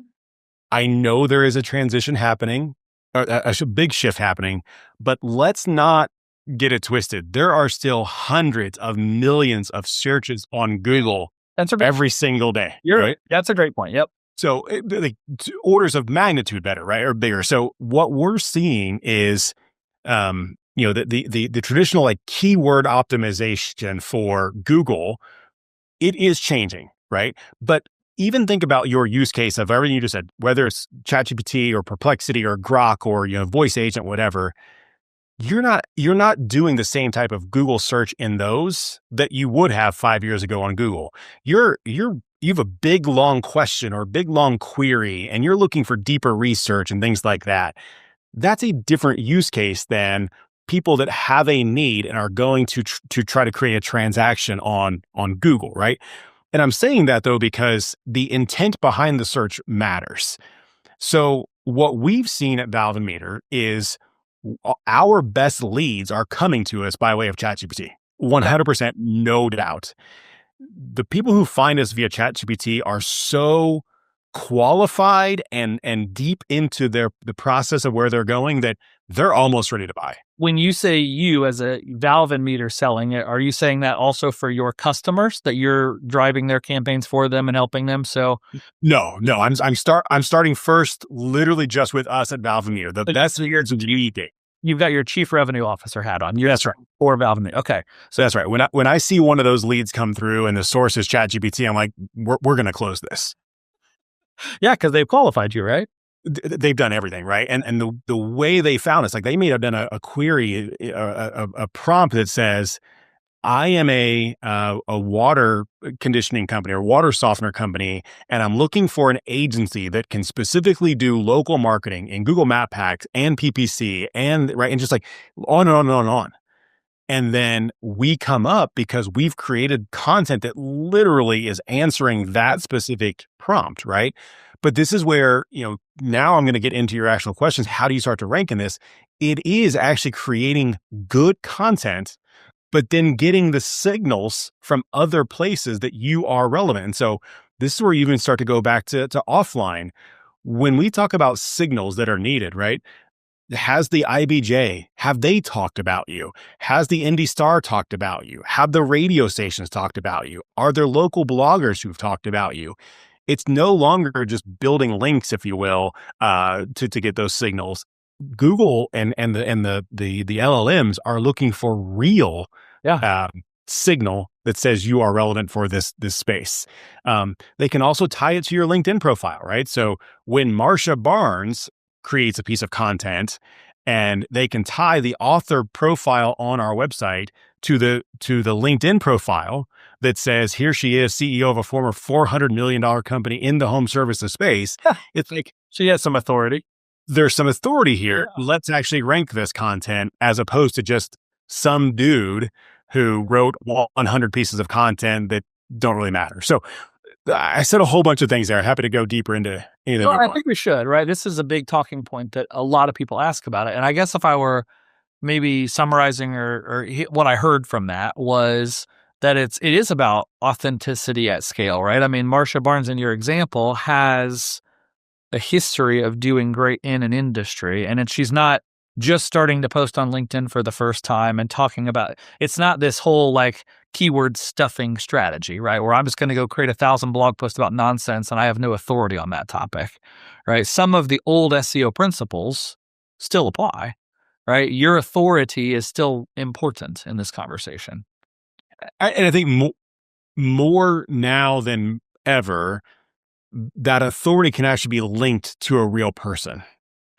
I know there is a transition happening, a big shift happening, but let's not get it twisted. There are still hundreds of millions of searches on Google every single day. Right? That's a great point. Yep. So orders of magnitude better, right? Or bigger. So what we're seeing is, the traditional like keyword optimization for Google, it is changing, right? But even think about your use case of everything you just said, whether it's ChatGPT or Perplexity or Grok or, voice agent, whatever. You're not doing the same type of Google search in those that you would have 5 years ago on Google. You have a big, long question or a big, long query, and you're looking for deeper research and things like that. That's a different use case than people that have a need and are going to try to create a transaction on Google, right? And I'm saying that though, because the intent behind the search matters. So what we've seen at Valve and Meter is our best leads are coming to us by way of ChatGPT. 100%, no doubt. The people who find us via ChatGPT are so qualified and deep into the process of where they're going that they're almost ready to buy. When you say you as a Valve and Meter selling it, are you saying that also for your customers, that you're driving their campaigns for them and helping them? So no, I'm starting first, literally just with us at Valve and Meter. That's the year's GDP. You've got your chief revenue officer hat on. That's right. Or Valve and Meter. Okay, so that's right. When I see one of those leads come through and the source is ChatGPT, I'm like, we're going to close this. Yeah, because they've qualified you, right? They've done everything, right? And the way they found us, like they may have done a query, a prompt that says, I am a water conditioning company or water softener company, and I'm looking for an agency that can specifically do local marketing in Google Map Packs and PPC and just like on and on and on and on. And then we come up because we've created content that literally is answering that specific prompt, right? But this is where, now I'm going to get into your actual questions. How do you start to rank in this? It is actually creating good content, but then getting the signals from other places that you are relevant. And so this is where you even start to go back to offline. When we talk about signals that are needed, right? Has the IBJ, have they talked about you? Has the Indy Star talked about you? Have the radio stations talked about you? Are there local bloggers who've talked about you? It's no longer just building links, if you will, to get those signals. Google and the LLMs are looking for real signal that says you are relevant for this space. They can also tie it to your LinkedIn profile, right? So when Marsha Barnes creates a piece of content and they can tie the author profile on our website to the LinkedIn profile that says, here she is, CEO of a former $400 million company in the home services space. It's like, She has some authority. there's some authority here. Yeah. Let's actually rank this content, as opposed to just some dude who wrote 100 pieces of content that don't really matter. So I said a whole bunch of things there. Happy to go deeper into anything. Well, I think we should, right? This is a big talking point that a lot of people ask about it. And I guess if I were maybe summarizing or what I heard from that was that it is about authenticity at scale, right? I mean, Marsha Barnes, in your example, has a history of doing great in an industry, and she's not just starting to post on LinkedIn for the first time and talking about, it's not this whole like keyword stuffing strategy, right? Where I'm just going to go create 1,000 blog posts about nonsense and I have no authority on that topic, right? Some of the old SEO principles still apply, right? Your authority is still important in this conversation. And I think more now than ever, that authority can actually be linked to a real person.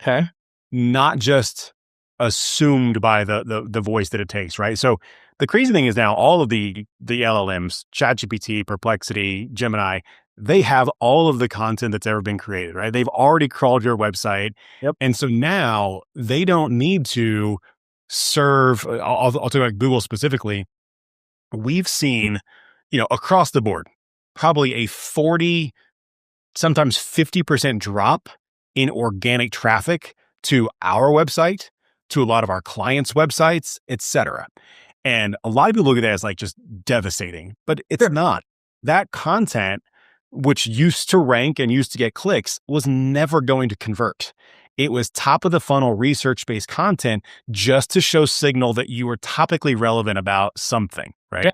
Okay. Not just assumed by the voice that it takes, right? So the crazy thing is now all of the LLMs, ChatGPT, Perplexity, Gemini, they have all of the content that's ever been created, right? They've already crawled your website. Yep. And so now they don't need to serve, I'll talk about Google specifically. We've seen, across the board, probably a 40, sometimes 50% drop in organic traffic to our website, to a lot of our clients' websites, et cetera. And a lot of people look at that as like just devastating, but it's not. That content, which used to rank and used to get clicks, was never going to convert. It was top of the funnel research-based content just to show signal that you were topically relevant about something, right? Yeah.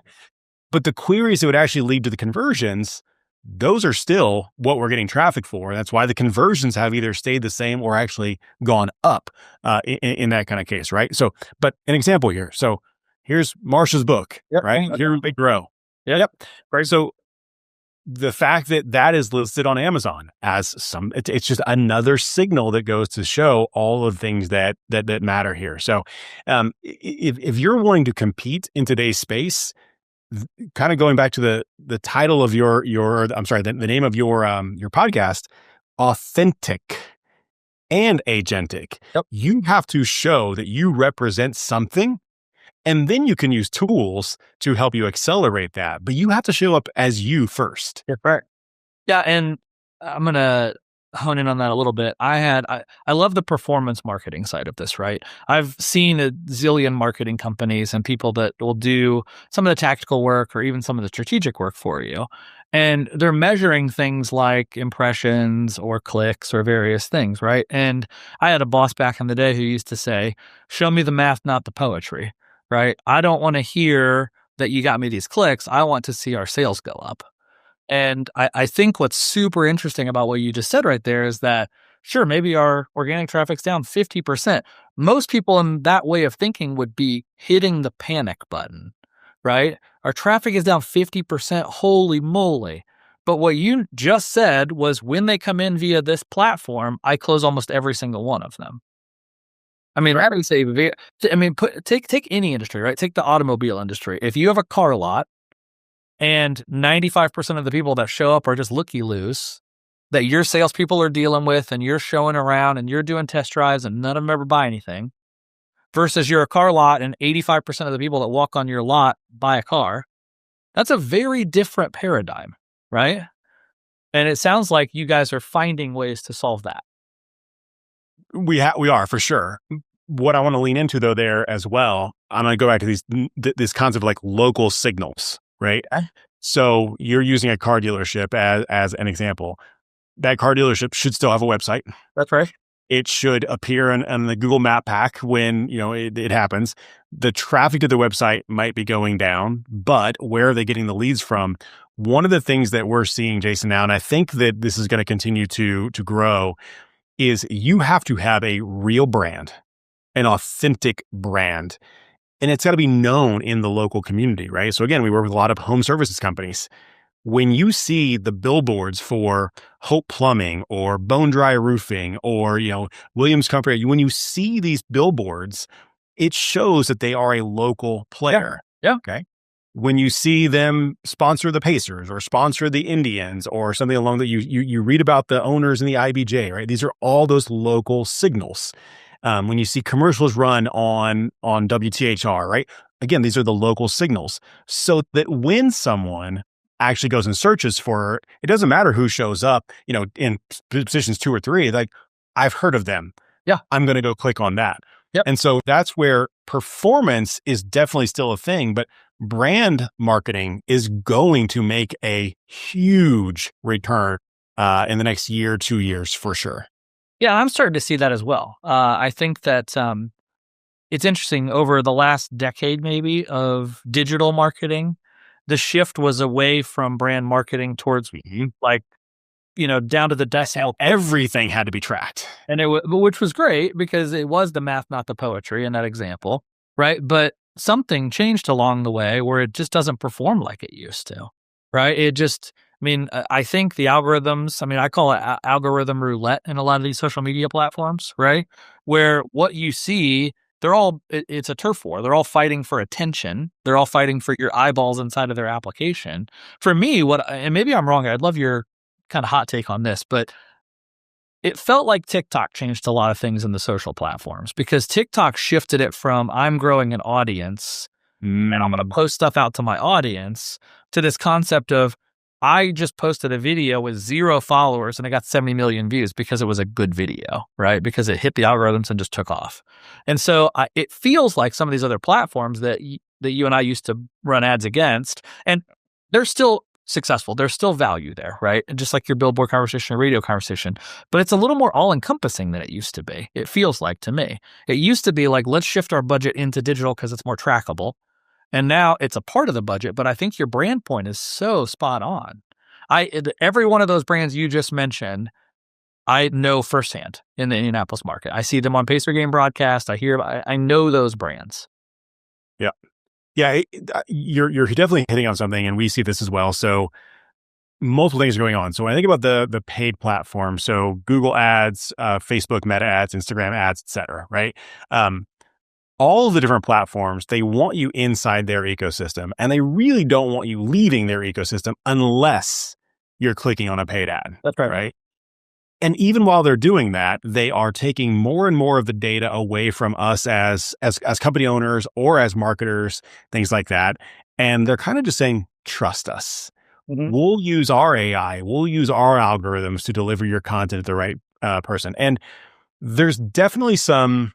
But the queries that would actually lead to the conversions, those are still what we're getting traffic for. That's why the conversions have either stayed the same or actually gone up in that kind of case, right? So, but an example here. So here's Marsha's book, yep. Right? Okay. Here we grow. Yep. Right. So the fact that that is listed on Amazon as it's just another signal that goes to show all of the things that matter here. So if you're wanting to compete in today's space, kind of going back to the title of the name of your podcast, Authentic and Agentic. Yep. You have to show that you represent something, and then you can use tools to help you accelerate that. But you have to show up as you first. Yeah, right. Yeah, and I'm gonna hone in on that a little bit. I love the performance marketing side of this, right? I've seen a zillion marketing companies and people that will do some of the tactical work or even some of the strategic work for you. And they're measuring things like impressions or clicks or various things, right? And I had a boss back in the day who used to say, show me the math, not the poetry, right? I don't want to hear that you got me these clicks. I want to see our sales go up. And I think what's super interesting about what you just said right there is that, sure, maybe our organic traffic's down 50%. Most people in that way of thinking would be hitting the panic button, right? Our traffic is down 50%, holy moly. But what you just said was when they come in via this platform, I close almost every single one of them. I mean, rather than say, take any industry, right? Take the automobile industry. If you have a car lot, and 95% of the people that show up are just looky-loos that your salespeople are dealing with and you're showing around and you're doing test drives and none of them ever buy anything, versus you're a car lot and 85% of the people that walk on your lot buy a car. That's a very different paradigm, right? And it sounds like you guys are finding ways to solve that. We are, for sure. What I want to lean into, though, there as well, I'm going to go back to this concept of like local signals. Right. So you're using a car dealership as an example. That car dealership should still have a website. That's right. It should appear in the Google Map pack when, it happens. The traffic to the website might be going down, but where are they getting the leads from? One of the things that we're seeing, Jason, now, and I think that this is going to continue to grow, is you have to have a real brand, an authentic brand. And it's got to be known in the local community, right? So again, we work with a lot of home services companies. when you see the billboards for Hope Plumbing or Bone Dry Roofing or, Williams Company, when you see these billboards, it shows that they are a local player. Yeah. Okay. When you see them sponsor the Pacers or sponsor the Indians or something along that you read about the owners in the IBJ, right? These are all those local signals. When you see commercials run on WTHR, right? Again, these are the local signals. So that when someone actually goes and searches for, it doesn't matter who shows up, in positions 2 or 3, like, I've heard of them. Yeah. I'm going to go click on that. Yep. And so that's where performance is definitely still a thing, but brand marketing is going to make a huge return in the next year, 2 years for sure. Yeah, I'm starting to see that as well. I think that it's interesting over the last decade, maybe, of digital marketing, the shift was away from brand marketing towards down to the decimal. Everything had to be tracked. And which was great because it was the math, not the poetry in that example, right? But something changed along the way where it just doesn't perform like it used to, right? I think the algorithms, I call it algorithm roulette in a lot of these social media platforms, right? Where what you see, it's a turf war. They're all fighting for attention. They're all fighting for your eyeballs inside of their application. For me, and maybe I'm wrong, I'd love your kind of hot take on this, but it felt like TikTok changed a lot of things in the social platforms because TikTok shifted it from I'm growing an audience and I'm going to post stuff out to my audience to this concept of I just posted a video with 0 followers and I got 70 million views because it was a good video, right? Because it hit the algorithms and just took off. And so it feels like some of these other platforms that you and I used to run ads against, and they're still successful. There's still value there, right? And just like your billboard conversation or radio conversation, but it's a little more all-encompassing than it used to be. It feels like to me. It used to be like, let's shift our budget into digital because it's more trackable. And now it's a part of the budget, but I think your brand point is so spot on. Every one of those brands you just mentioned, I know firsthand in the Indianapolis market. I see them on Pacer game broadcast. I know those brands. Yeah. Yeah, you're definitely hitting on something, and we see this as well. So multiple things are going on. So when I think about the paid platform, so Google ads, Facebook Meta ads, Instagram ads, et cetera, right? All of the different platforms, they want you inside their ecosystem, and they really don't want you leaving their ecosystem unless you're clicking on a paid ad. That's right. Right? And even while they're doing that, they are taking more and more of the data away from us as company owners or as marketers, things like that. And they're kind of just saying, trust us. Mm-hmm. We'll use our AI. We'll use our algorithms to deliver your content to the right person. And there's definitely some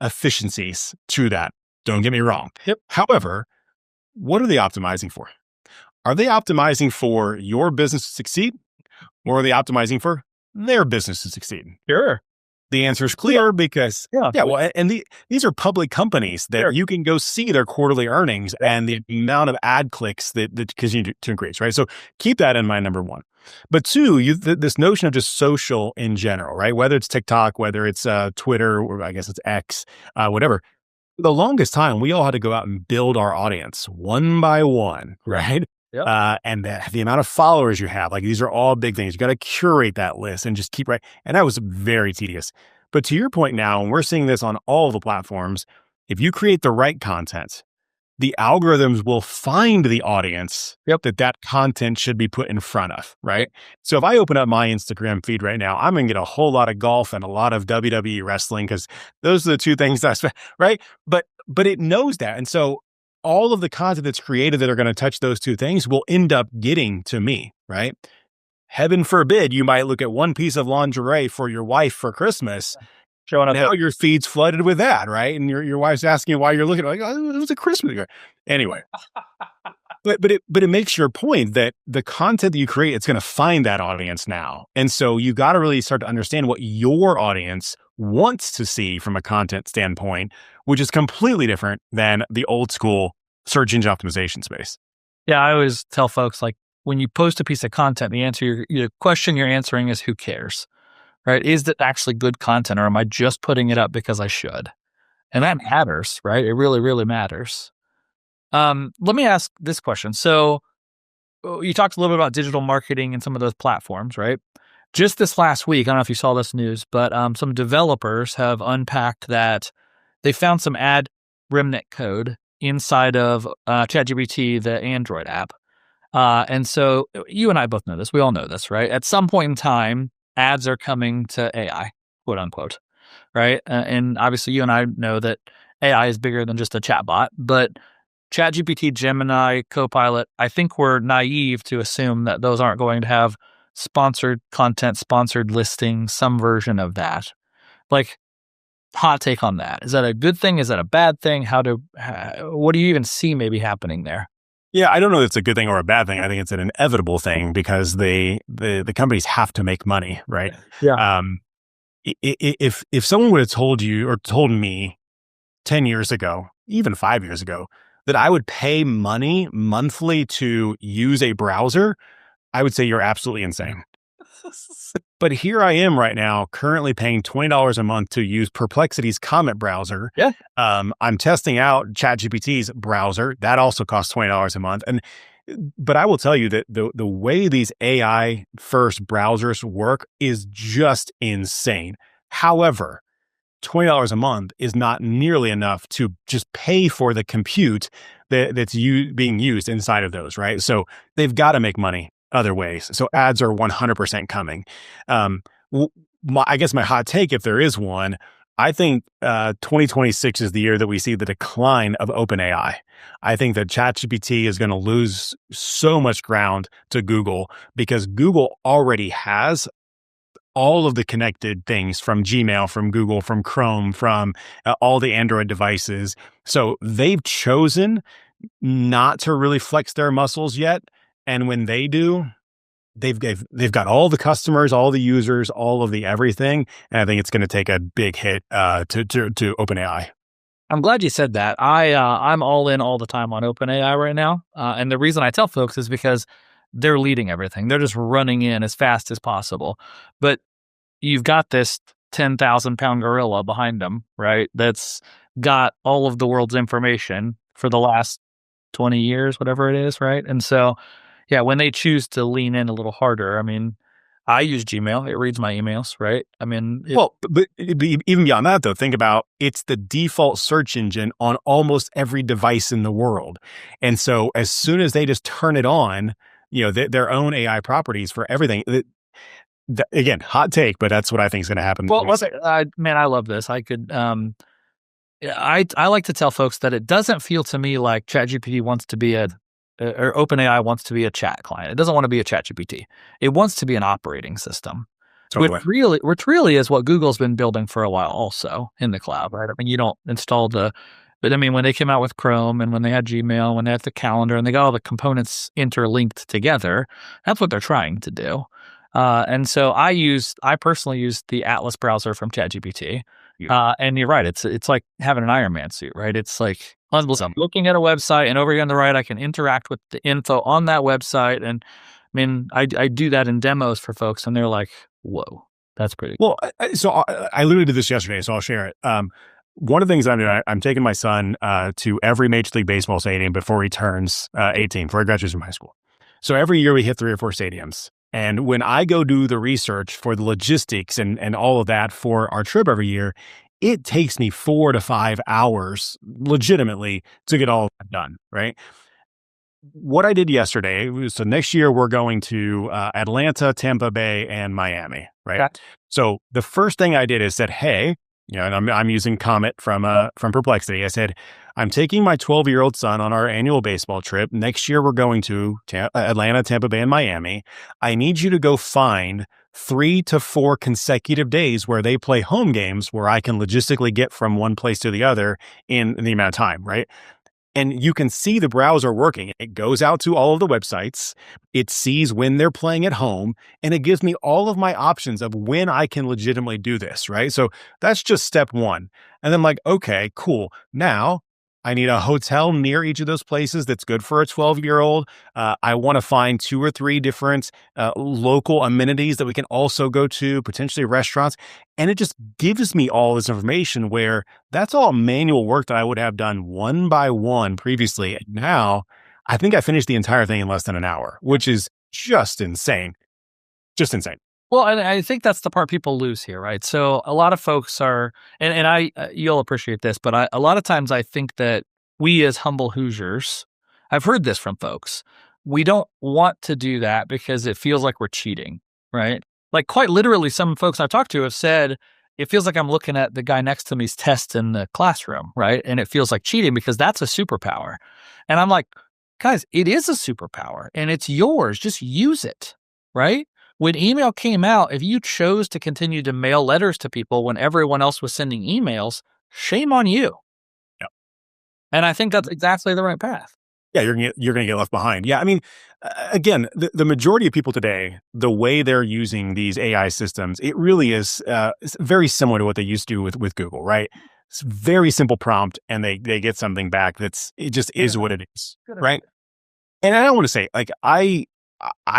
efficiencies to that. Don't get me wrong. Yep. However, what are they optimizing for? Are they optimizing for your business to succeed? Or are they optimizing for their business to succeed? Sure. The answer is clear because, these are public companies that you can go see their quarterly earnings and the amount of ad clicks that continue to increase, right? So keep that in mind, number one. But two, this notion of just social in general, right? Whether it's TikTok, whether it's Twitter, or I guess it's X, whatever. The longest time, we all had to go out and build our audience one by one, right? Yep. And the amount of followers you have, like these are all big things. You got to curate that list and just keep right. And that was very tedious. But to your point now, and we're seeing this on all the platforms, if you create the right content, the algorithms will find the audience that content should be put in front of, right? So if I open up my Instagram feed right now, I'm going to get a whole lot of golf and a lot of WWE wrestling because those are the two things right? But it knows that. And so all of the content that's created that are going to touch those two things will end up getting to me, right? Heaven forbid you might look at one piece of lingerie for your wife for Christmas. Showing up. Now your feed's flooded with that, right? And your wife's asking you why you're looking like, oh, it was a Christmas. Anyway, but it makes your point that the content that you create, it's going to find that audience now. And so you got to really start to understand what your audience wants to see from a content standpoint, which is completely different than the old school search engine optimization space. Yeah, I always tell folks, like, when you post a piece of content, the question you're answering is who cares, right? Is that actually good content, or am I just putting it up because I should? And that matters, right? It really, really matters. Let me ask this question. So you talked a little bit about digital marketing and some of those platforms, right? Just this last week, I don't know if you saw this news, but some developers have unpacked that they found some ad remnant code inside of ChatGPT, the Android app. And so you and I both know this. We all know this, right? At some point in time, ads are coming to AI, quote unquote, right? And obviously, you and I know that AI is bigger than just a chatbot, but ChatGPT, Gemini, Copilot, I think we're naive to assume that those aren't going to have sponsored content, sponsored listings, some version of that. Like, hot take on that. Is that a good thing? Is that a bad thing? What do you even see maybe happening there? Yeah, I don't know if it's a good thing or a bad thing. I think it's an inevitable thing because the companies have to make money, right? Yeah. If someone would have told you or told me 10 years ago, even 5 years ago, that I would pay money monthly to use a browser, I would say you're absolutely insane. But here I am right now, currently paying $20 a month to use Perplexity's comment browser. Yeah. I'm testing out ChatGPT's browser. That also costs $20 a month. But I will tell you that the way these AI first browsers work is just insane. However, $20 a month is not nearly enough to just pay for the compute that's being used inside of those, right? So they've got to make money other ways. So ads are 100% coming. I guess my hot take, if there is one, I think 2026 is the year that we see the decline of OpenAI. I think that ChatGPT is going to lose so much ground to Google because Google already has all of the connected things from Gmail, from Google, from Chrome, from all the Android devices. So they've chosen not to really flex their muscles yet. And when they do, they've got all the customers, all the users, all of the everything. And I think it's going to take a big hit to OpenAI. I'm glad you said that. I'm all in all the time on OpenAI right now. And the reason I tell folks is because they're leading everything. They're just running in as fast as possible. But you've got this 10,000-pound gorilla behind them, right? That's got all of the world's information for the last 20 years, whatever it is, right? And so, yeah, when they choose to lean in a little harder, I mean, I use Gmail. It reads my emails, right? I mean, but even beyond that, though, think about it's the default search engine on almost every device in the world. And so as soon as they just turn it on, their own AI properties for everything. Again, hot take, but that's what I think is going to happen. Well, man, I love this. I could, I like to tell folks that it doesn't feel to me like ChatGPT wants to be or OpenAI wants to be a chat client. It doesn't want to be a ChatGPT. It wants to be an operating system. Totally. Which really is what Google's been building for a while also in the cloud, right? I mean, you don't install but I mean, when they came out with Chrome and when they had Gmail, when they had the calendar and they got all the components interlinked together, that's what they're trying to do. And so I personally use the Atlas browser from ChatGPT. Yeah. And you're right. It's like having an Iron Man suit, right? It's like looking at a website and over here on the right, I can interact with the info on that website. And I mean, I do that in demos for folks and they're like, whoa, that's pretty cool. Well, so I alluded to this yesterday, so I'll share it. One of the things I'm doing, I'm taking my son to every Major League Baseball stadium before he turns 18, before he graduates from high school. So every year we hit 3 or 4 stadiums. And when I go do the research for the logistics and all of that for our trip every year, it takes me 4 to 5 hours legitimately to get all that done, right? What I did yesterday was, so next year we're going to Atlanta, Tampa Bay, and Miami, right? Okay. So the first thing I did is said, hey, and I'm using Comet from Perplexity. I said, I'm taking my 12-year-old son on our annual baseball trip. Next year, we're going to Atlanta, Tampa Bay, and Miami. I need you to go find 3 to 4 consecutive days where they play home games where I can logistically get from one place to the other in the amount of time, right? And you can see the browser working. It goes out to all of the websites. It sees when they're playing at home, and it gives me all of my options of when I can legitimately do this, right? So that's just step one. And then I'm like, okay, cool. Now I need a hotel near each of those places that's good for a 12-year-old. I want to find 2 or 3 different local amenities that we can also go to, potentially restaurants. And it just gives me all this information where that's all manual work that I would have done one by one previously. And now I think I finished the entire thing in less than an hour, which is just insane. Just insane. Well, and I think that's the part people lose here, right? So a lot of folks are, and you'll appreciate this, but a lot of times I think that we as humble Hoosiers, I've heard this from folks, we don't want to do that because it feels like we're cheating, right? Like quite literally, some folks I've talked to have said, it feels like I'm looking at the guy next to me's test in the classroom, right? And it feels like cheating because that's a superpower. And I'm like, guys, it is a superpower and it's yours. Just use it, right? When email came out, if you chose to continue to mail letters to people when everyone else was sending emails, shame on you. Yep. And I think that's exactly the right path. Yeah, you're gonna get left behind. Yeah, I mean, again, the majority of people today, the way they're using these AI systems, it really is it's very similar to what they used to do with Google, right? It's very simple prompt, and they get something back it just is what it is, right? And I don't want to say like I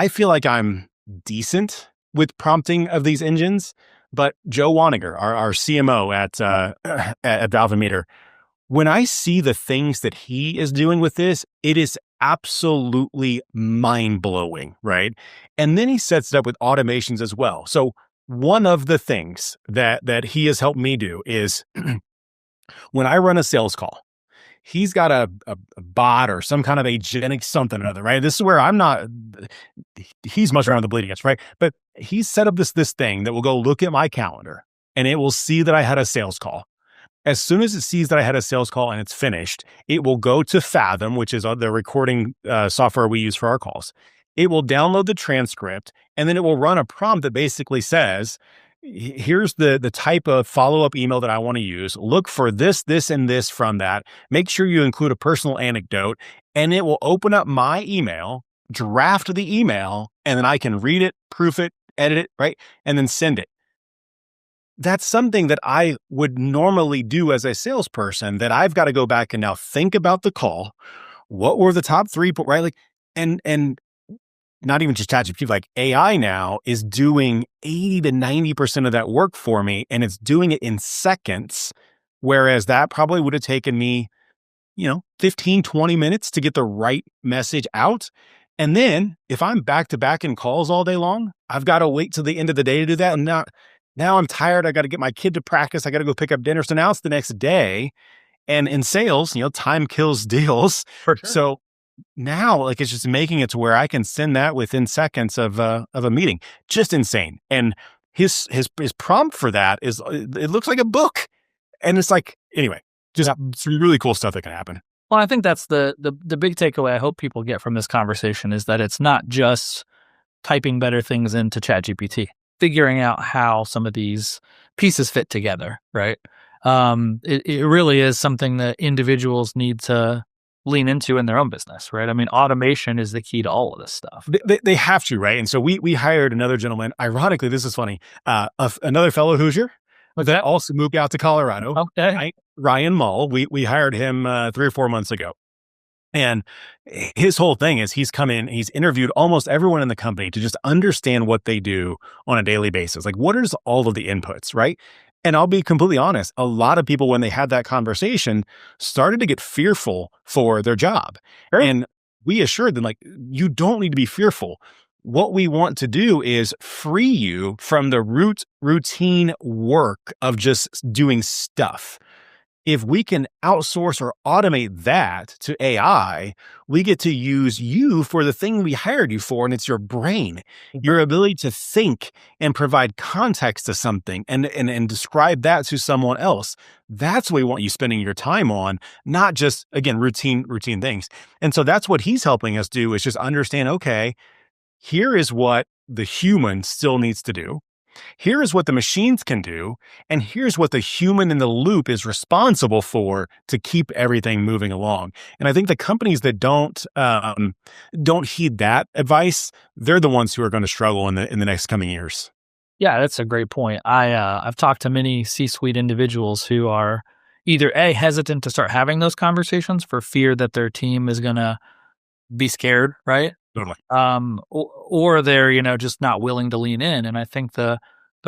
feel like I'm decent with prompting of these engines, but Joe Waniger, our CMO at Valve Meter, when I see the things that he is doing with this, it is absolutely mind-blowing, right? And then he sets it up with automations as well. So one of the things that he has helped me do is when I run a sales call, he's got a bot or some kind of agentic something or other, right? This is where he's much around the bleeding edge, right? But he's set up this thing that will go look at my calendar and it will see that I had a sales call. As soon as it sees that I had a sales call and it's finished, it will go to Fathom, which is the recording software we use for our calls. It will download the transcript, and then it will run a prompt that basically says, here's the type of follow-up email that I want to use. Look for this, and this from that. Make sure you include a personal anecdote, and it will open up my email, draft the email, and then I can read it, proof it, edit it, right? And then send it. That's something that I would normally do as a salesperson that I've got to go back and now think about the call. What were the top three, right? Like, and not even just ChatGPT, like AI now is doing 80 to 90% of that work for me, and it's doing it in seconds. Whereas that probably would have taken me, 15, 20 minutes to get the right message out. And then if I'm back to back in calls all day long, I've got to wait till the end of the day to do that. And now I'm tired. I got to get my kid to practice. I got to go pick up dinner. So now it's the next day. And in sales, time kills deals. For sure. So now like it's just making it to where I can send that within seconds of a meeting. Just insane. And his prompt for that is, it looks like a book. And it's like, anyway, just some really cool stuff that can happen. Well, I think that's the big takeaway I hope people get from this conversation is that it's not just typing better things into ChatGPT. Figuring out how some of these pieces fit together, right? It really is something that individuals need to lean into in their own business, right? I mean, automation is the key to all of this stuff. They have to, right? And so we hired another gentleman. Ironically, this is funny. Another fellow Hoosier that also moved out to Colorado. Okay. Ryan Mull. We hired him 3 or 4 months ago. And his whole thing is he's come in, he's interviewed almost everyone in the company to just understand what they do on a daily basis. Like, what is all of the inputs, right? And I'll be completely honest, a lot of people, when they had that conversation, started to get fearful for their job. Sure. And we assured them, like, you don't need to be fearful. What we want to do is free you from the routine work of just doing stuff. If we can outsource or automate that to AI, we get to use you for the thing we hired you for, and it's your brain, your ability to think and provide context to something and describe that to someone else. That's what we want you spending your time on, not just, again, routine things. And so that's what he's helping us do, is just understand, okay, here is what the human still needs to do. Here is what the machines can do, and here's what the human in the loop is responsible for to keep everything moving along. And I think the companies that don't heed that advice, they're the ones who are going to struggle in the next coming years. Yeah, that's a great point. I've talked to many C-suite individuals who are either hesitant to start having those conversations for fear that their team is going to be scared, right? Totally. Or they're, just not willing to lean in. And I think the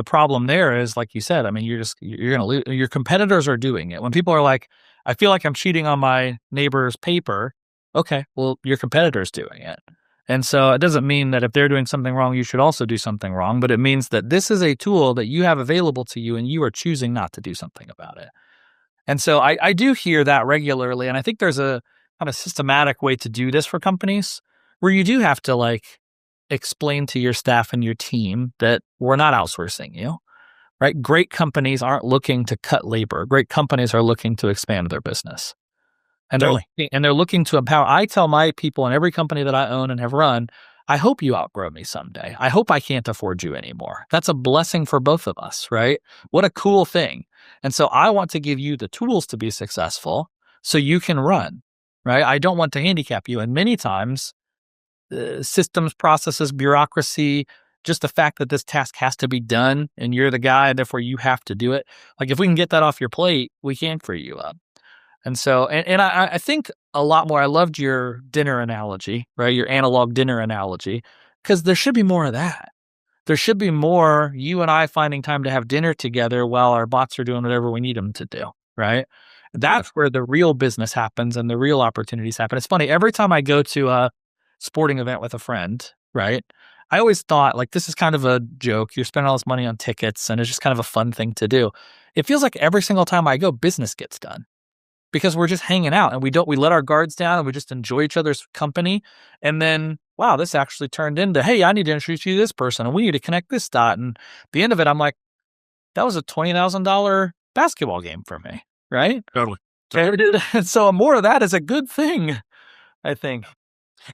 problem there is, like you said, I mean, you're going to lose. Your competitors are doing it. When people are like, I feel like I'm cheating on my neighbor's paper. Okay, well, your competitor's doing it. And so it doesn't mean that if they're doing something wrong, you should also do something wrong, but it means that this is a tool that you have available to you and you are choosing not to do something about it. And so I do hear that regularly. And I think there's a kind of systematic way to do this for companies where you do have to like explain to your staff and your team that we're not outsourcing you, right? Great companies aren't looking to cut labor. Great companies are looking to expand their business. And they're looking to empower. I tell my people in every company that I own and have run, I hope you outgrow me someday. I hope I can't afford you anymore. That's a blessing for both of us, right? What a cool thing. And so I want to give you the tools to be successful so you can run, right? I don't want to handicap you. And many times, systems, processes, bureaucracy, just the fact that this task has to be done and you're the guy, therefore you have to do it. Like if we can get that off your plate, we can free you up. And so, and I think a lot more, I loved your dinner analogy, right? Your analog dinner analogy, because there should be more of that. There should be more you and I finding time to have dinner together while our bots are doing whatever we need them to do, right? That's where the real business happens and the real opportunities happen. It's funny, every time I go to a sporting event with a friend, right? I always thought like, this is kind of a joke. You're spending all this money on tickets and it's just kind of a fun thing to do. It feels like every single time I go, business gets done. Because we're just hanging out and we let our guards down and we just enjoy each other's company. And then, wow, this actually turned into, hey, I need to introduce you to this person and we need to connect this dot. And at the end of it, I'm like, that was a $20,000 basketball game for me, right? Totally. And so more of that is a good thing, I think.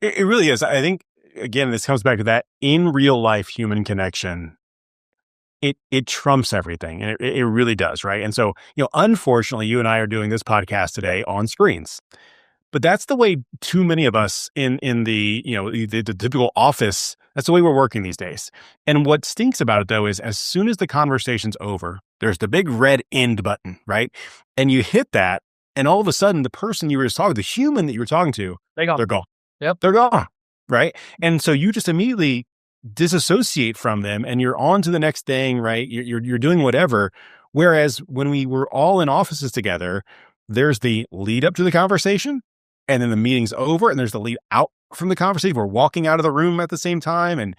It really is. I think, again, this comes back to that in real life human connection. It trumps everything. And it really does, right? And so, unfortunately, you and I are doing this podcast today on screens. But that's the way too many of us in the typical office, that's the way we're working these days. And what stinks about it, though, is as soon as the conversation's over, there's the big red end button, right? And you hit that, and all of a sudden, the person you were just talking, the human that you were talking to, they're gone. Yep. They're gone, right? And so you just immediately disassociate from them and you're on to the next thing, right? You're doing whatever. Whereas when we were all in offices together, there's the lead up to the conversation and then the meeting's over and there's the lead out from the conversation. We're walking out of the room at the same time. And,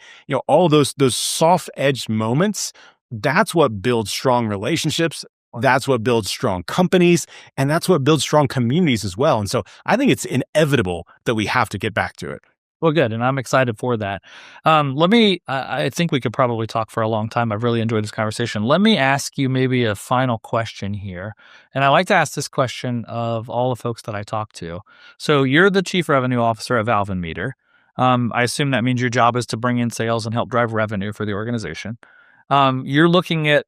all those soft edged moments, that's what builds strong relationships. That's what builds strong companies. And that's what builds strong communities as well. And so I think it's inevitable that we have to get back to it. Well, good. And I'm excited for that. I think we could probably talk for a long time. I've really enjoyed this conversation. Let me ask you maybe a final question here. And I like to ask this question of all the folks that I talk to. So you're the chief revenue officer at Valve and Meter. I assume that means your job is to bring in sales and help drive revenue for the organization. You're looking at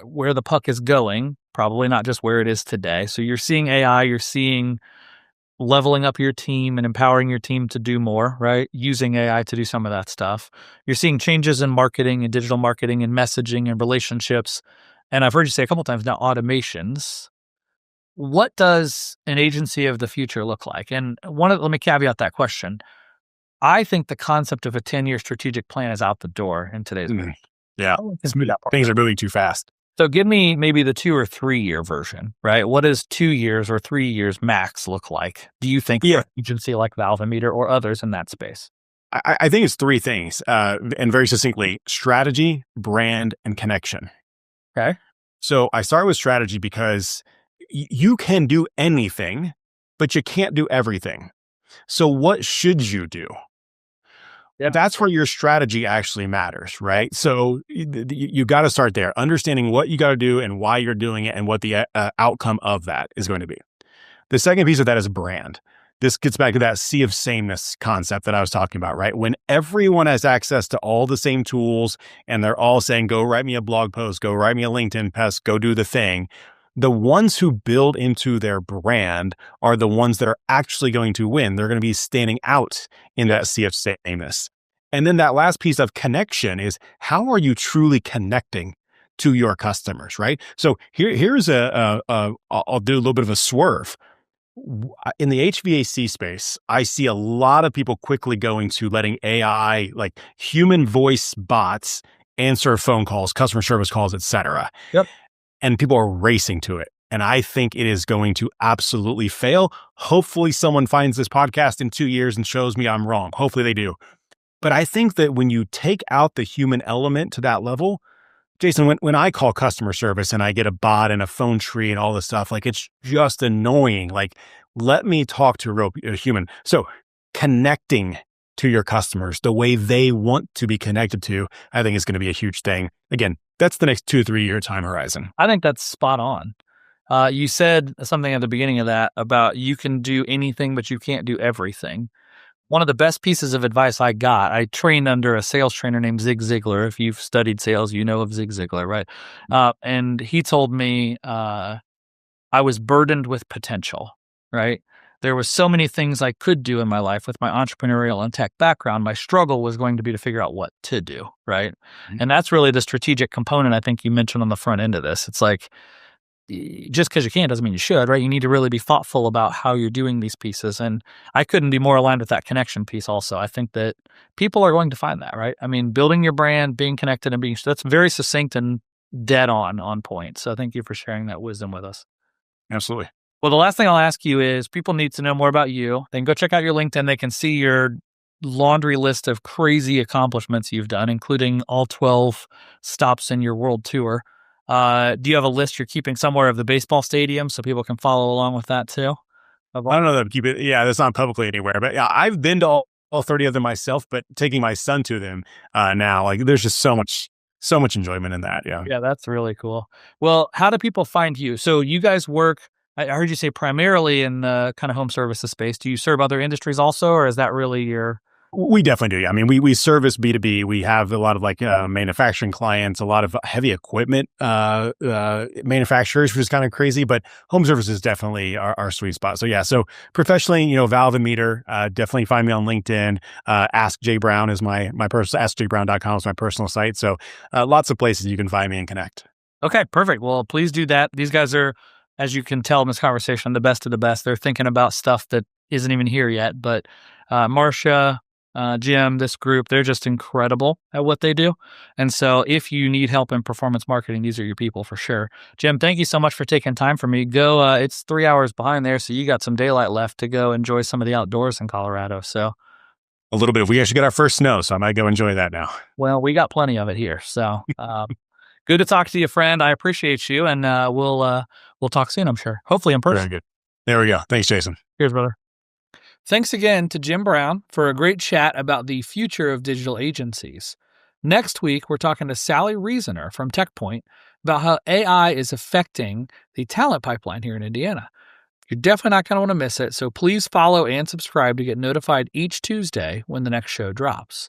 where the puck is going, probably not just where it is today. So you're seeing AI, you're seeing leveling up your team and empowering your team to do more, right? Using AI to do some of that stuff. You're seeing changes in marketing and digital marketing and messaging and relationships. And I've heard you say a couple of times now, automations. What does an agency of the future look like? And let me caveat that question. I think the concept of a 10-year strategic plan is out the door in today's world. Yeah. Things are moving too fast. So give me maybe the 2 or 3 year version, right? What does 2 years or 3 years max look like? Do you think for an agency like Valve and Meter or others in that space? I think it's 3 things, and very succinctly, strategy, brand, and connection. Okay. So I start with strategy because you can do anything, but you can't do everything. So what should you do? Yep. That's where your strategy actually matters, right? So you got to start there, understanding what you got to do and why you're doing it and what the outcome of that is going to be. The second piece of that is brand. This gets back to that sea of sameness concept that I was talking about, right? When everyone has access to all the same tools and they're all saying, go write me a blog post, go write me a LinkedIn post, go do the thing. The ones who build into their brand are the ones that are actually going to win. They're going to be standing out in that sea of sameness. And then that last piece of connection is how are you truly connecting to your customers, right? So here's I'll do a little bit of a swerve. In the HVAC space, I see a lot of people quickly going to letting AI, like human voice bots, answer phone calls, customer service calls, et cetera. Yep. And people are racing to it. And I think it is going to absolutely fail. Hopefully someone finds this podcast in 2 years and shows me I'm wrong. Hopefully they do. But I think that when you take out the human element to that level, Jason, when I call customer service and I get a bot and a phone tree and all this stuff, like it's just annoying. Like, let me talk to a human. So connecting to your customers the way they want to be connected to, I think is going to be a huge thing. Again, that's the next 2 or 3 year time horizon. I think that's spot on. You said something at the beginning of that about you can do anything, but you can't do everything. One of the best pieces of advice I got, I trained under a sales trainer named Zig Ziglar. If you've studied sales, you know of Zig Ziglar, right? And he told me I was burdened with potential, right? There was so many things I could do in my life with my entrepreneurial and tech background. My struggle was going to be to figure out what to do, right? Mm-hmm. And that's really the strategic component I think you mentioned on the front end of this. It's like, just because you can doesn't mean you should, right? You need to really be thoughtful about how you're doing these pieces. And I couldn't be more aligned with that connection piece also. I think that people are going to find that, right? I mean, building your brand, being connected and that's very succinct and dead on point. So thank you for sharing that wisdom with us. Absolutely. Well, the last thing I'll ask you is people need to know more about you. They can go check out your LinkedIn. They can see your laundry list of crazy accomplishments you've done, including all 12 stops in your world tour. Do you have a list you're keeping somewhere of the baseball stadium so people can follow along with that too? I don't know that keep it. Yeah, that's not publicly anywhere, but yeah, I've been to all 30 of them myself, but taking my son to them now, like there's just so much enjoyment in that. Yeah. Yeah, that's really cool. Well, how do people find you? So you guys work, I heard you say primarily in the kind of home services space. Do you serve other industries also, or is that really your... We definitely do. Yeah. I mean, we service B2B. We have a lot of manufacturing clients, a lot of heavy equipment manufacturers, which is kind of crazy, but home service is definitely our sweet spot. So yeah, so professionally, Valve and Meter, definitely find me on LinkedIn. Ask Jay Brown is my personal, askjbrown.com is my personal site. So lots of places you can find me and connect. Okay, perfect. Well, please do that. These guys are, as you can tell in this conversation, the best of the best. They're thinking about stuff that isn't even here yet, but Marcia, Jim, this group, they're just incredible at what they do. And so if you need help in performance marketing, these are your people for sure. Jim, thank you so much for taking time for me. Go, it's 3 hours behind there, so you got some daylight left to go enjoy some of the outdoors in Colorado. So a little bit. We actually got our first snow, so I might go enjoy that now. Well, we got plenty of it here. So good to talk to you, friend. I appreciate you, and we'll talk soon, I'm sure. Hopefully in person. Very good. There we go. Thanks, Jason. Cheers, brother. Thanks again to Jim Brown for a great chat about the future of digital agencies. Next week, we're talking to Sally Reasoner from TechPoint about how AI is affecting the talent pipeline here in Indiana. You're definitely not going to want to miss it, so please follow and subscribe to get notified each Tuesday when the next show drops.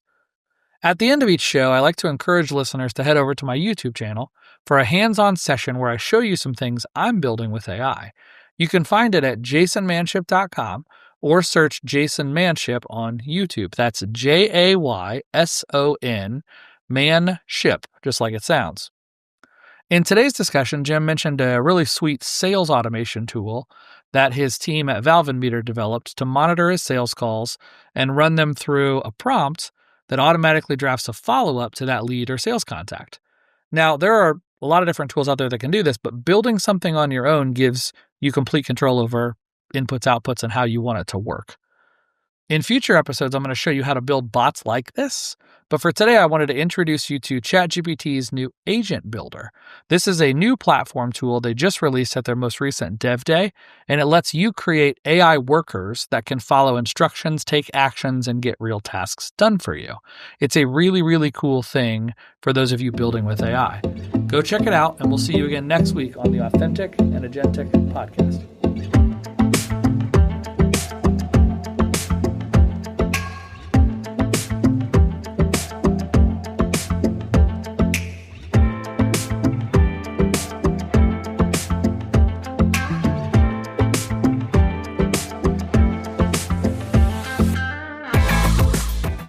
At the end of each show, I like to encourage listeners to head over to my YouTube channel for a hands-on session where I show you some things I'm building with AI. You can find it at jasonmanship.com or search Jason Manship on YouTube. That's Jayson Manship, just like it sounds. In today's discussion, Jim mentioned a really sweet sales automation tool that his team at Valve and Meter developed to monitor his sales calls and run them through a prompt that automatically drafts a follow-up to that lead or sales contact. Now, there are a lot of different tools out there that can do this, but building something on your own gives you complete control over inputs, outputs, and how you want it to work. In future episodes, I'm going to show you how to build bots like this. But for today, I wanted to introduce you to ChatGPT's new Agent Builder. This is a new platform tool they just released at their most recent Dev Day, and it lets you create AI workers that can follow instructions, take actions, and get real tasks done for you. It's a really, really cool thing for those of you building with AI. Go check it out, and we'll see you again next week on the Authentic and Agentic podcast.